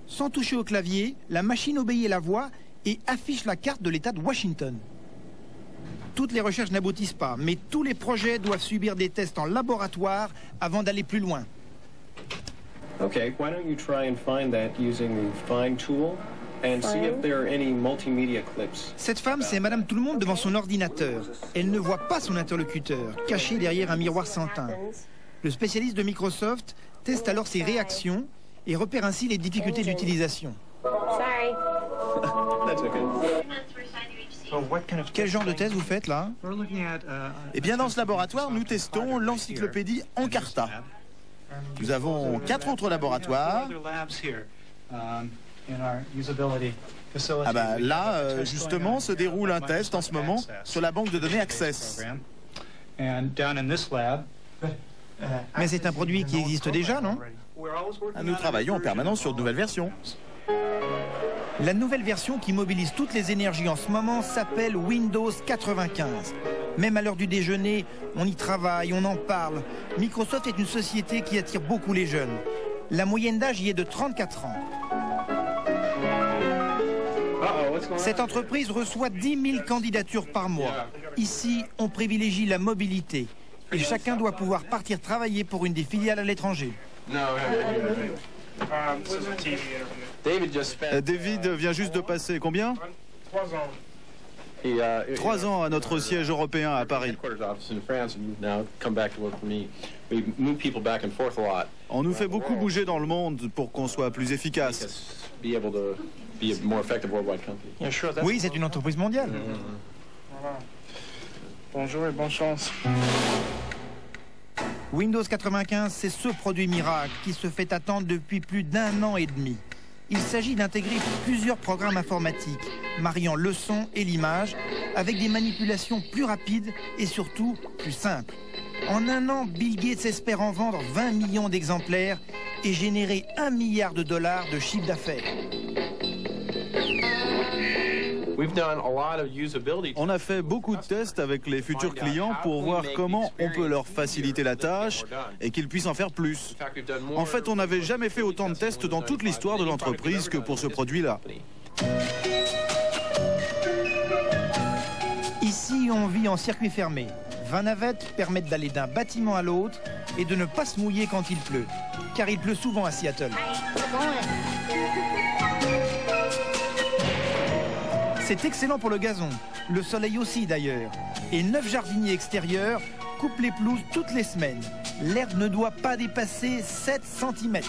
Sans toucher au clavier, la machine obéit à la voix et affiche la carte de l'État de Washington. Toutes les recherches n'aboutissent pas, mais tous les projets doivent subir des tests en laboratoire avant d'aller plus loin. Okay, why don't you try and find that using the Find tool and see if there are any multimedia clips. Cette femme, c'est Madame Tout-le-Monde devant son ordinateur. Elle ne voit pas son interlocuteur, caché derrière un miroir sans teint. Le spécialiste de Microsoft teste alors ses réactions et repère ainsi les difficultés d'utilisation. That's okay. Quel genre de thèse vous faites là? Eh bien, dans ce laboratoire, nous testons l'encyclopédie Encarta. Nous avons 4 autres laboratoires. Ah bah là, justement, se déroule un test en ce moment sur la banque de données Access. Mais c'est un produit qui existe déjà, non? Nous travaillons en permanence sur de nouvelles versions. La nouvelle version qui mobilise toutes les énergies en ce moment s'appelle Windows 95. Même à l'heure du déjeuner, on y travaille, on en parle. Microsoft est une société qui attire beaucoup les jeunes. La moyenne d'âge y est de 34 ans. Cette entreprise reçoit 10 000 candidatures par mois. Ici, on privilégie la mobilité. Et chacun doit pouvoir partir travailler pour une des filiales à l'étranger. David vient juste de passer combien? 3 ans à notre siège européen à Paris. On nous fait beaucoup bouger dans le monde pour qu'on soit plus efficace. Oui, c'est une entreprise mondiale. Bonjour et bonne chance. Windows 95, c'est ce produit miracle qui se fait attendre depuis plus d'1 an et demi. Il s'agit d'intégrer plusieurs programmes informatiques, mariant le son et l'image, avec des manipulations plus rapides et surtout plus simples. En 1 an, Bill Gates espère en vendre 20 millions d'exemplaires et générer $1 milliard de chiffre d'affaires. On a fait beaucoup de tests avec les futurs clients pour voir comment on peut leur faciliter la tâche et qu'ils puissent en faire plus. En fait, on n'avait jamais fait autant de tests dans toute l'histoire de l'entreprise que pour ce produit-là. Ici, on vit en circuit fermé. 20 navettes permettent d'aller d'un bâtiment à l'autre et de ne pas se mouiller quand il pleut, car il pleut souvent à Seattle. C'est excellent pour le gazon, le soleil aussi d'ailleurs. Et 9 jardiniers extérieurs coupent les pelouses toutes les semaines. L'herbe ne doit pas dépasser 7 cm.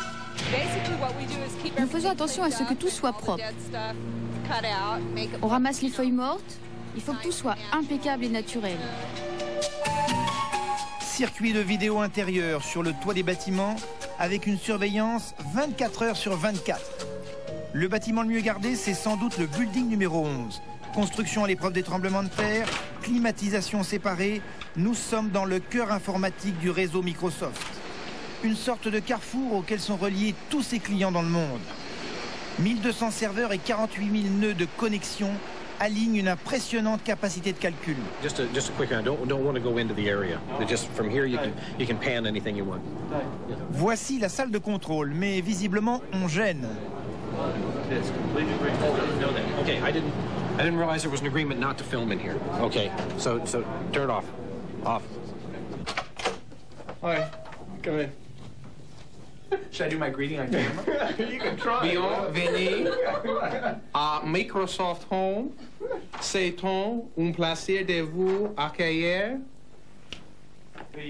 Nous faisons attention à ce que tout soit propre. On ramasse les feuilles mortes, il faut que tout soit impeccable et naturel. Circuit de vidéo intérieur sur le toit des bâtiments avec une surveillance 24 heures sur 24. Le bâtiment le mieux gardé, c'est sans doute le building numéro 11. Construction à l'épreuve des tremblements de terre, climatisation séparée, nous sommes dans le cœur informatique du réseau Microsoft. Une sorte de carrefour auquel sont reliés tous ses clients dans le monde. 1200 serveurs et 48 000 nœuds de connexion alignent une impressionnante capacité de calcul. Just a quick one. Don't want to go into the area. Just from here you can pan anything you want. Voici la salle de contrôle, mais visiblement on gêne. Okay, I didn't realize there was an agreement not to film in here. Okay, so turn it off. Off. Hi, come in. Should I do my greeting on camera? You can try. Bienvenue à Microsoft Home. C'est un plaisir de vous accueillir.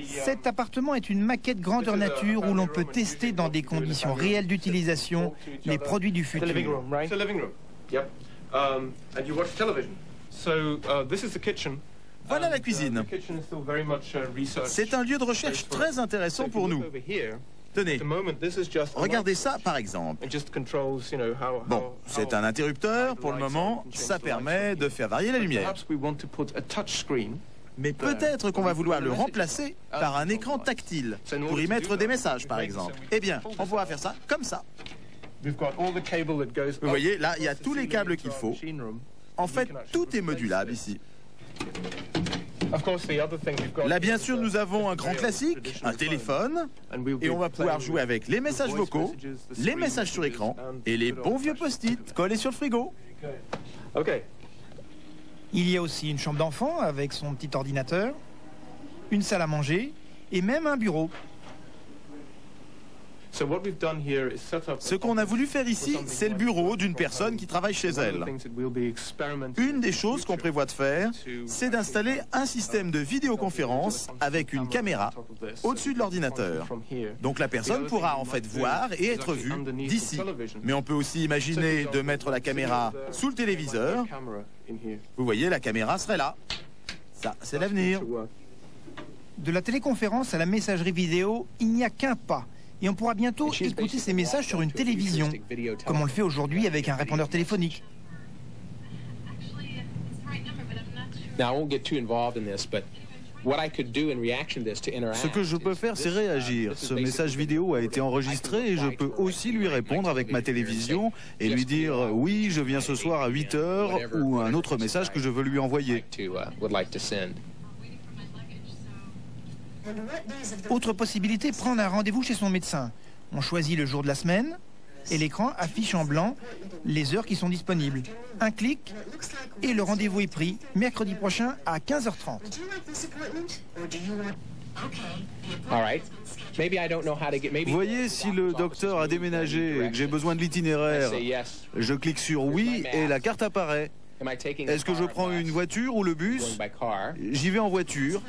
Cet appartement est une maquette grandeur nature où l'on peut tester dans des conditions réelles d'utilisation les produits du futur. It's a living room. Yep. And you watch television. So this is the kitchen. Voilà la cuisine. C'est un lieu de recherche très intéressant pour nous. Tenez, regardez ça par exemple. Bon, c'est un interrupteur pour le moment, ça permet de faire varier la lumière. Mais peut-être qu'on va vouloir le remplacer par un écran tactile, pour y mettre des messages par exemple. Eh bien, on pourra faire ça comme ça. Vous voyez, là, il y a tous les câbles qu'il faut. En fait, tout est modulable ici. Là, bien sûr, nous avons un grand classique, un téléphone, et on va pouvoir jouer avec les messages vocaux, les messages sur écran, et les bons vieux post-it collés sur le frigo. Il y a aussi une chambre d'enfant avec son petit ordinateur, une salle à manger, et même un bureau. Ce qu'on a voulu faire ici, c'est le bureau d'une personne qui travaille chez elle. Une des choses qu'on prévoit de faire, c'est d'installer un système de vidéoconférence avec une caméra au-dessus de l'ordinateur. Donc la personne pourra en fait voir et être vue d'ici. Mais on peut aussi imaginer de mettre la caméra sous le téléviseur. Vous voyez, la caméra serait là. Ça, c'est l'avenir. De la téléconférence à la messagerie vidéo, il n'y a qu'un pas. Et on pourra bientôt écouter ces messages sur une télévision, comme on le fait aujourd'hui avec un répondeur téléphonique. Ce que je peux faire, c'est réagir. Ce message vidéo a été enregistré et je peux aussi lui répondre avec ma télévision et lui dire « Oui, je viens ce soir à 8 h » ou un autre message que je veux lui envoyer. Autre possibilité, prendre un rendez-vous chez son médecin. On choisit le jour de la semaine et l'écran affiche en blanc les heures qui sont disponibles. Un clic et le rendez-vous est pris mercredi prochain à 15h30. Vous voyez, si le docteur a déménagé et que j'ai besoin de l'itinéraire, je clique sur « Oui » et la carte apparaît. Est-ce que je prends une voiture ou le bus? J'y vais en voiture.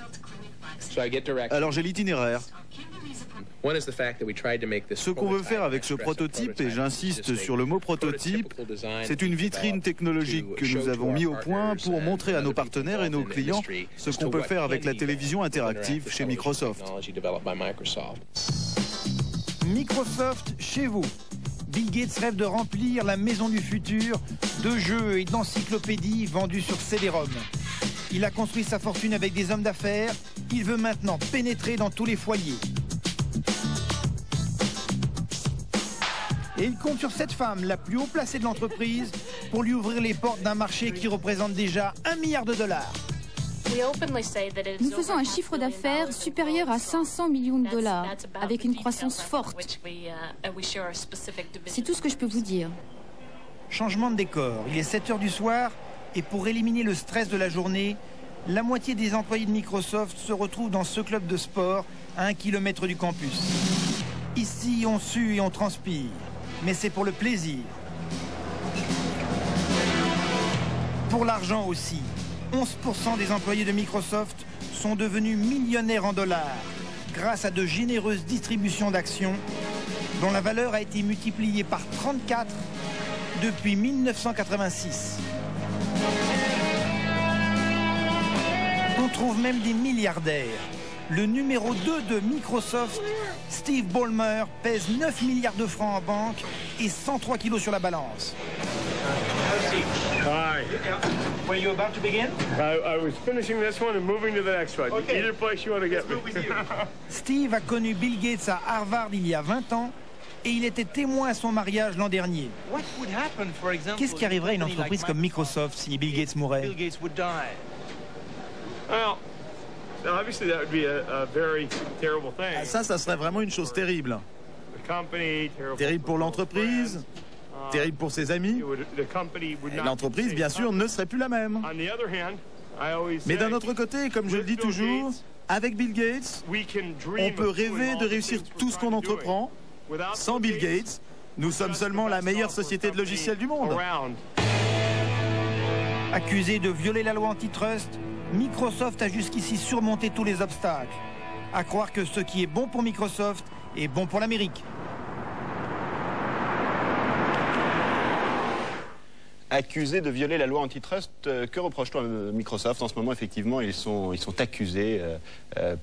Alors j'ai l'itinéraire. Ce qu'on veut faire avec ce prototype, et j'insiste sur le mot prototype, c'est une vitrine technologique que nous avons mis au point pour montrer à nos partenaires et nos clients ce qu'on peut faire avec la télévision interactive chez Microsoft. Microsoft chez vous. Bill Gates rêve de remplir la maison du futur de jeux et d'encyclopédies vendues sur CD-ROM. Il a construit sa fortune avec des hommes d'affaires. Il veut maintenant pénétrer dans tous les foyers. Et il compte sur cette femme, la plus haut placée de l'entreprise, pour lui ouvrir les portes d'un marché qui représente déjà $1 milliard. Nous faisons un chiffre d'affaires supérieur à $500 millions, avec une croissance forte. C'est tout ce que je peux vous dire. Changement de décor. Il est 7 h du soir et pour éliminer le stress de la journée, la moitié des employés de Microsoft se retrouvent dans ce club de sport à 1 km du campus. Ici, on sue et on transpire, mais c'est pour le plaisir. Pour l'argent aussi. 11% des employés de Microsoft sont devenus millionnaires en dollars grâce à de généreuses distributions d'actions dont la valeur a été multipliée par 34 depuis 1986. On trouve même des milliardaires. Le numéro 2 de Microsoft, Steve Ballmer, pèse 9 milliards de francs en banque et 103 kilos sur la balance. Hi. Were you about to begin? I was finishing this one and moving to the next one. Okay. Either place you want to get me. Steve a connu Bill Gates à Harvard il y a 20 ans et il était témoin à son mariage l'an dernier. Qu'est-ce qui arriverait à une entreprise comme Microsoft si Bill Gates mourait? Ça serait vraiment une chose terrible. Terrible pour l'entreprise, terrible pour ses amis. L'entreprise, bien sûr, ne serait plus la même. Mais d'un autre côté, comme je le dis toujours, avec Bill Gates, on peut rêver de réussir tout ce qu'on entreprend. Sans Bill Gates, nous sommes seulement la meilleure société de logiciels du monde. Accusé de violer la loi antitrust, Microsoft a jusqu'ici surmonté tous les obstacles. À croire que ce qui est bon pour Microsoft est bon pour l'Amérique. Accusés de violer la loi antitrust, que reproche-t-on à Microsoft? En ce moment, effectivement, ils sont accusés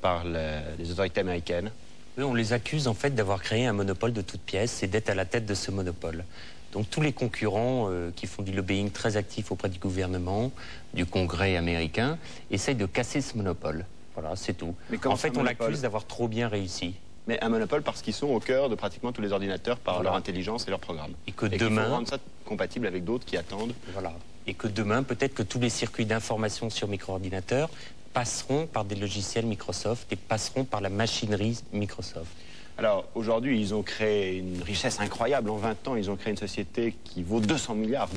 par les autorités américaines. Oui, on les accuse en fait d'avoir créé un monopole de toutes pièces et d'être à la tête de ce monopole. Donc tous les concurrents qui font du lobbying très actif auprès du gouvernement, du Congrès américain, essayent de casser ce monopole. Voilà, c'est tout. En fait, on l'accuse d'avoir trop bien réussi. Mais un monopole parce qu'ils sont au cœur de pratiquement tous les ordinateurs par leur intelligence et leur programme. Et que demain... qu'il faut rendre ça compatible avec d'autres qui attendent. Voilà. Et que demain, peut-être que tous les circuits d'information sur micro-ordinateurs passeront par des logiciels Microsoft et passeront par la machinerie Microsoft. Alors aujourd'hui, ils ont créé une richesse incroyable. En 20 ans, ils ont créé une société qui vaut 200 milliards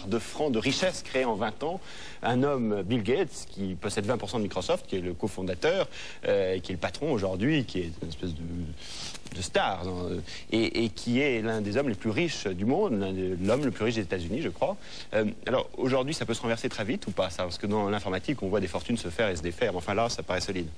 de francs de richesse créée en 20 ans. Un homme, Bill Gates, qui possède 20% de Microsoft, qui est le cofondateur, qui est le patron aujourd'hui, qui est une espèce stars, et qui est l'un des hommes les plus riches du monde, l'homme le plus riche des États-Unis, je crois. Alors aujourd'hui, ça peut se renverser très vite ou pas, ça? Parce que dans l'informatique, on voit des fortunes se faire et se défaire. Enfin là, ça paraît solide.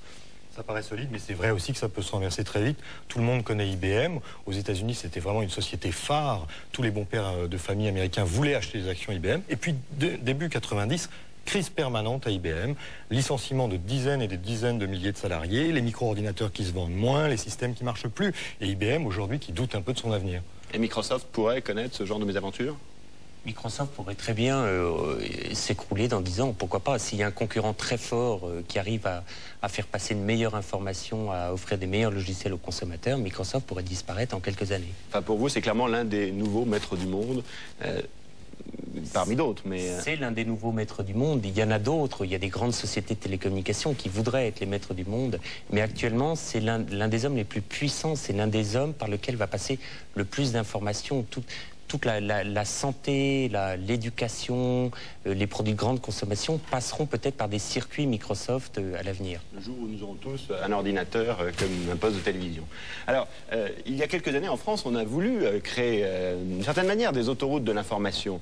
Ça paraît solide, mais c'est vrai aussi que ça peut se renverser très vite. Tout le monde connaît IBM. Aux États-Unis, c'était vraiment une société phare. Tous les bons pères de famille américains voulaient acheter des actions IBM. Et puis, début 90, crise permanente à IBM, licenciement de dizaines et des dizaines de milliers de salariés, les micro-ordinateurs qui se vendent moins, les systèmes qui ne marchent plus. Et IBM, aujourd'hui, qui doute un peu de son avenir. Et Microsoft pourrait connaître ce genre de mésaventures? Microsoft pourrait très bien s'écrouler dans 10 ans, pourquoi pas. S'il y a un concurrent très fort qui arrive à faire passer une meilleure information, à offrir des meilleurs logiciels aux consommateurs, Microsoft pourrait disparaître en quelques années. Enfin, pour vous, c'est clairement l'un des nouveaux maîtres du monde, parmi d'autres. Mais c'est l'un des nouveaux maîtres du monde. Il y en a d'autres. Il y a des grandes sociétés de télécommunications qui voudraient être les maîtres du monde. Mais actuellement, c'est l'un des hommes les plus puissants. C'est l'un des hommes par lequel va passer le plus d'informations. Toute la santé, l'éducation, les produits de grande consommation passeront peut-être par des circuits Microsoft à l'avenir. Le jour où nous aurons tous un ordinateur comme un poste de télévision. Alors, il y a quelques années en France, on a voulu créer d'une certaine manière des autoroutes de l'information.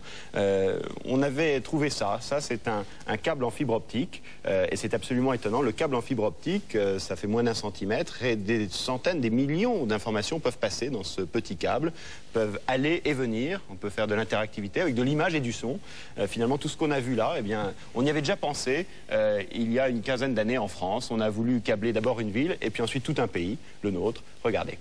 On avait trouvé ça c'est un câble en fibre optique et c'est absolument étonnant. Le câble en fibre optique, ça fait moins d'1 centimètre et des centaines, des millions d'informations peuvent passer dans ce petit câble, peuvent aller et venir. On peut faire de l'interactivité avec de l'image et du son. Finalement, tout ce qu'on a vu là, eh bien, on y avait déjà pensé il y a une quinzaine d'années en France. On a voulu câbler d'abord une ville et puis ensuite tout un pays, le nôtre. Regardez.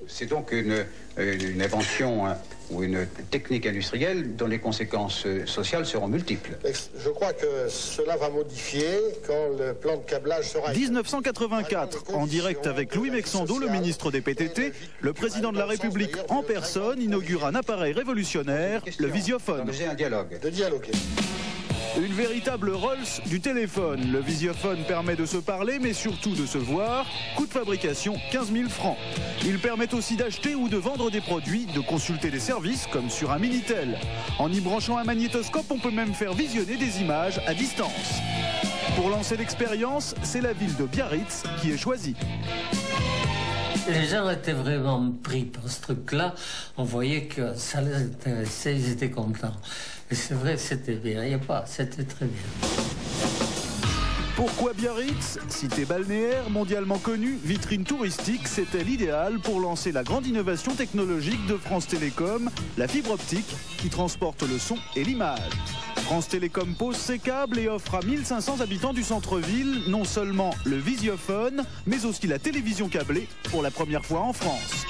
C'est donc une invention ou une technique industrielle dont les conséquences sociales seront multiples. Je crois que cela va modifier quand le plan de câblage sera... 1984, en direct avec Louis Mexando, le ministre des PTT, le président de la République en personne inaugure un appareil révolutionnaire, le visiophone. Un dialogue. De dialoguer. Une véritable Rolls du téléphone. Le visiophone permet de se parler, mais surtout de se voir. Coût de fabrication, 15 000 francs. Il permet aussi d'acheter ou de vendre des produits, de consulter des services, comme sur un Minitel. En y branchant un magnétoscope, on peut même faire visionner des images à distance. Pour lancer l'expérience, c'est la ville de Biarritz qui est choisie. Les gens étaient vraiment pris par ce truc-là. On voyait que ça les intéressait, ils étaient contents. Et c'est vrai, c'était bien. Il n'y a pas, c'était très bien. Pourquoi Biarritz? Cité balnéaire, mondialement connue, vitrine touristique, c'était l'idéal pour lancer la grande innovation technologique de France Télécom, la fibre optique qui transporte le son et l'image. France Télécom pose ses câbles et offre à 1500 habitants du centre-ville non seulement le visiophone, mais aussi la télévision câblée pour la première fois en France.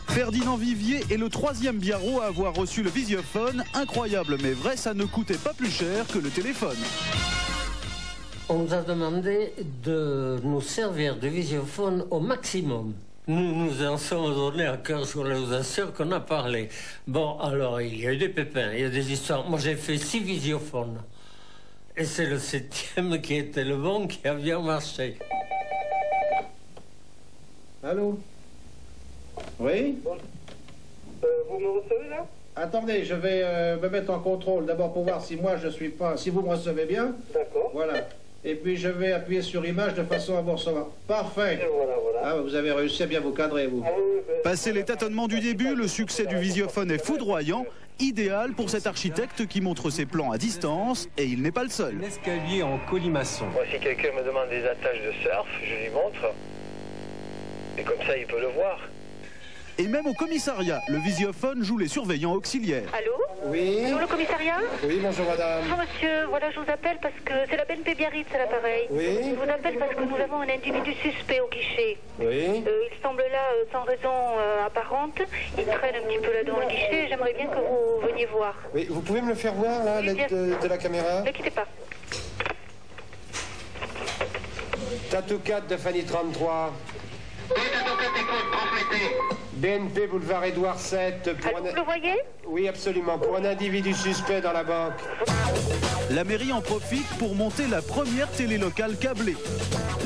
Ferdinand Vivier est le 3e biarro à avoir reçu le visiophone. Incroyable mais vrai, ça ne coûtait pas plus cher que le téléphone. On nous a demandé de nous servir de visiophone au maximum. Nous en sommes donnés à cœur, je vous assure qu'on a parlé. Bon, alors, il y a eu des pépins, il y a des histoires. Moi, j'ai fait 6 visiophones. Et c'est le 7e qui était le bon, qui a bien marché. Allô? Oui? Vous me recevez là? Attendez, je vais me mettre en contrôle d'abord pour voir si moi je suis pas... Si vous me recevez bien. D'accord. Voilà. Et puis je vais appuyer sur image de façon à vous recevoir. Parfait. Et voilà. Ah, vous avez réussi à bien vous cadrer, vous. Passé les tâtonnements du début, le succès du visiophone est foudroyant. Idéal pour cet architecte qui montre ses plans à distance, et il n'est pas le seul. Un escalier en colimaçon. Moi, si quelqu'un me demande des attaches de surf, je lui montre. Et comme ça, il peut le voir. Et même au commissariat, le visiophone joue les surveillants auxiliaires. Allô? Oui. Bonjour le commissariat? Oui, bonjour madame. Bonjour monsieur, voilà je vous appelle parce que c'est la BNP Biarritz à l'appareil. Oui. Je vous appelle parce que nous avons un individu suspect au guichet. Oui. Il semble là sans raison apparente. Il traîne un petit peu là devant le guichet et j'aimerais bien que vous veniez voir. Oui, vous pouvez me le faire voir là, à l'aide de la caméra? Ne quittez pas. Tatou 4 de Fanny 33. BNP boulevard Édouard 7. Vous le voyez? Oui, absolument. Pour un individu suspect dans la banque. La mairie en profite pour monter la première télé locale câblée.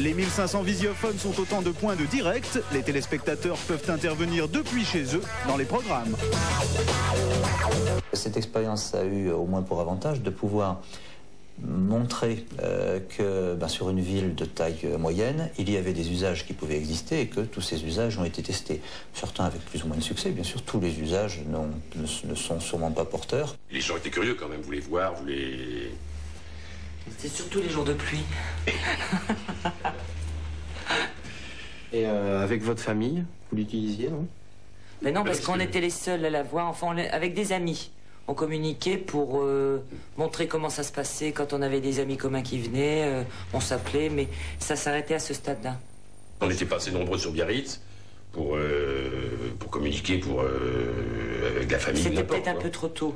Les 1500 visiophones sont autant de points de direct. Les téléspectateurs peuvent intervenir depuis chez eux dans les programmes. Cette expérience a eu au moins pour avantage de pouvoir montrer que sur une ville de taille moyenne, il y avait des usages qui pouvaient exister et que tous ces usages ont été testés. Certains avec plus ou moins de succès, bien sûr, tous les usages ne sont sûrement pas porteurs. Les gens étaient curieux quand même, vous les voir, vous les... C'était surtout les jours de pluie. Et avec votre famille, vous l'utilisiez, non? Mais non, parce qu'on était les seuls à la voir, enfin, avec des amis. On communiquait pour montrer comment ça se passait quand on avait des amis communs qui venaient. On s'appelait, mais ça s'arrêtait à ce stade-là. On n'était pas assez nombreux sur Biarritz pour communiquer avec la famille. C'était peut-être un peu trop tôt.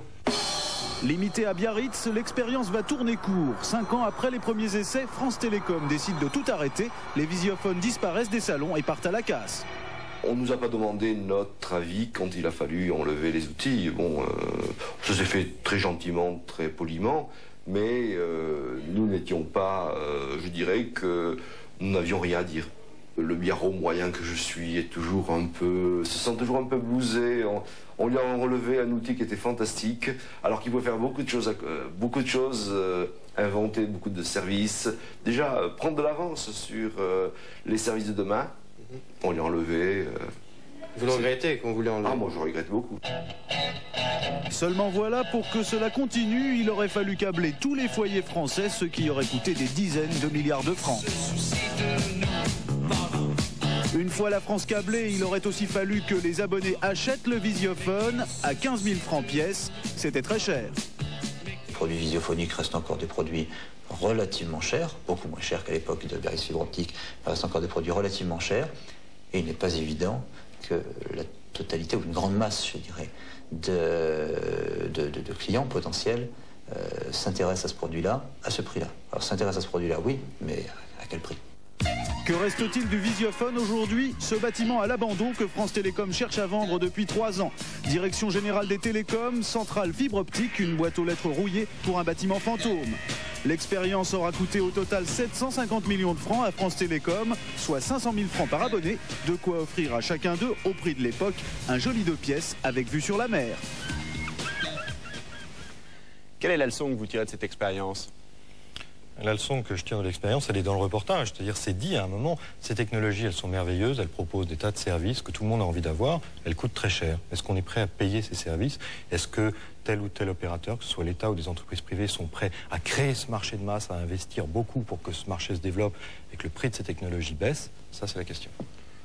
Limité à Biarritz, l'expérience va tourner court. 5 ans après les premiers essais, France Télécom décide de tout arrêter. Les visiophones disparaissent des salons et partent à la casse. On ne nous a pas demandé notre avis quand il a fallu enlever les outils. Bon, ça s'est fait très gentiment, très poliment, mais nous n'étions pas, je dirais que nous n'avions rien à dire. Le biarro moyen que je suis est toujours se sent toujours un peu blousé. On lui a relevé un outil qui était fantastique, alors qu'il pouvait faire beaucoup de choses, inventer beaucoup de services. Déjà, prendre de l'avance sur les services de demain. On lui a enlevé. Vous le regrettez qu'on vous l'ait enlevé? Ah, moi je regrette beaucoup. Seulement voilà, pour que cela continue, il aurait fallu câbler tous les foyers français, ce qui aurait coûté des dizaines de milliards de francs. Une fois la France câblée, il aurait aussi fallu que les abonnés achètent le visiophone à 15 000 francs pièce. C'était très cher. Les produits visiophoniques restent encore des produits relativement chers, beaucoup moins chers qu'à l'époque de Biarritz Fibre Optique, mais restent encore des produits relativement chers. Et il n'est pas évident que la totalité, ou une grande masse, je dirais, de clients potentiels s'intéressent à ce produit-là, à ce prix-là. Alors s'intéressent à ce produit-là, oui, mais à quel prix ? Que reste-t-il du visiophone aujourd'hui? Ce bâtiment à l'abandon que France Télécom cherche à vendre depuis 3 ans. Direction générale des télécoms, centrale fibre optique, une boîte aux lettres rouillée pour un bâtiment fantôme. L'expérience aura coûté au total 750 millions de francs à France Télécom, soit 500 000 francs par abonné, de quoi offrir à chacun d'eux, au prix de l'époque, un joli 2 pièces avec vue sur la mer. Quelle est la leçon que vous tirez de cette expérience ? La leçon que je tire de l'expérience, elle est dans le reportage. C'est-à-dire, c'est dit à un moment, ces technologies, elles sont merveilleuses, elles proposent des tas de services que tout le monde a envie d'avoir, elles coûtent très cher. Est-ce qu'on est prêt à payer ces services? Est-ce que tel ou tel opérateur, que ce soit l'État ou des entreprises privées, sont prêts à créer ce marché de masse, à investir beaucoup pour que ce marché se développe et que le prix de ces technologies baisse? Ça, c'est la question.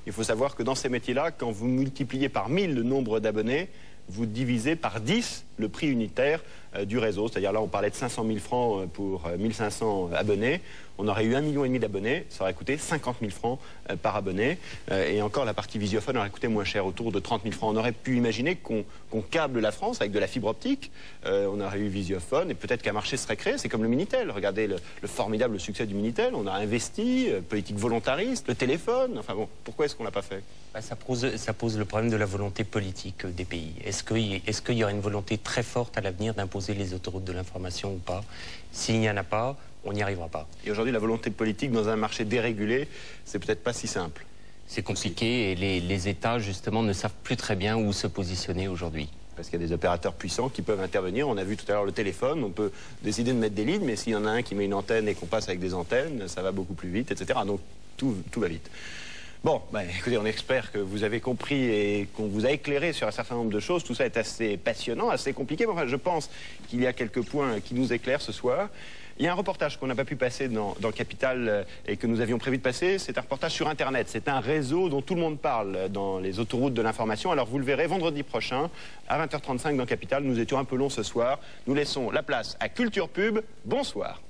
Il faut savoir que dans ces métiers-là, quand vous multipliez par 1000 le nombre d'abonnés, vous divisez par 10 le prix unitaire du réseau. C'est-à-dire là, on parlait de 500 000 francs pour 1500 abonnés. On aurait eu 1,5 million d'abonnés, ça aurait coûté 50 000 francs par abonné. Et encore, la partie visiophone aurait coûté moins cher, autour de 30 000 francs. On aurait pu imaginer qu'on câble la France avec de la fibre optique. On aurait eu visiophone et peut-être qu'un marché serait créé. C'est comme le Minitel. Regardez le formidable succès du Minitel. On a investi, politique volontariste, le téléphone. Enfin bon, pourquoi est-ce qu'on ne l'a pas fait? Ça pose le problème de la volonté politique des pays. Est-ce qu'il y aura une volonté très forte à l'avenir d'imposer les autoroutes de l'information ou pas? S'il n'y en a pas, on n'y arrivera pas. Et aujourd'hui, la volonté politique dans un marché dérégulé, c'est peut-être pas si simple. C'est compliqué et les États, justement, ne savent plus très bien où se positionner aujourd'hui. Parce qu'il y a des opérateurs puissants qui peuvent intervenir. On a vu tout à l'heure le téléphone, on peut décider de mettre des lignes, mais s'il y en a un qui met une antenne et qu'on passe avec des antennes, ça va beaucoup plus vite, etc. Donc tout va vite. Bon, écoutez, on espère que vous avez compris et qu'on vous a éclairé sur un certain nombre de choses. Tout ça est assez passionnant, assez compliqué, mais enfin, je pense qu'il y a quelques points qui nous éclairent ce soir. Il y a un reportage qu'on n'a pas pu passer dans Capital et que nous avions prévu de passer. C'est un reportage sur Internet. C'est un réseau dont tout le monde parle dans les autoroutes de l'information. Alors vous le verrez vendredi prochain à 20h35 dans Capital. Nous étions un peu longs ce soir. Nous laissons la place à Culture Pub. Bonsoir.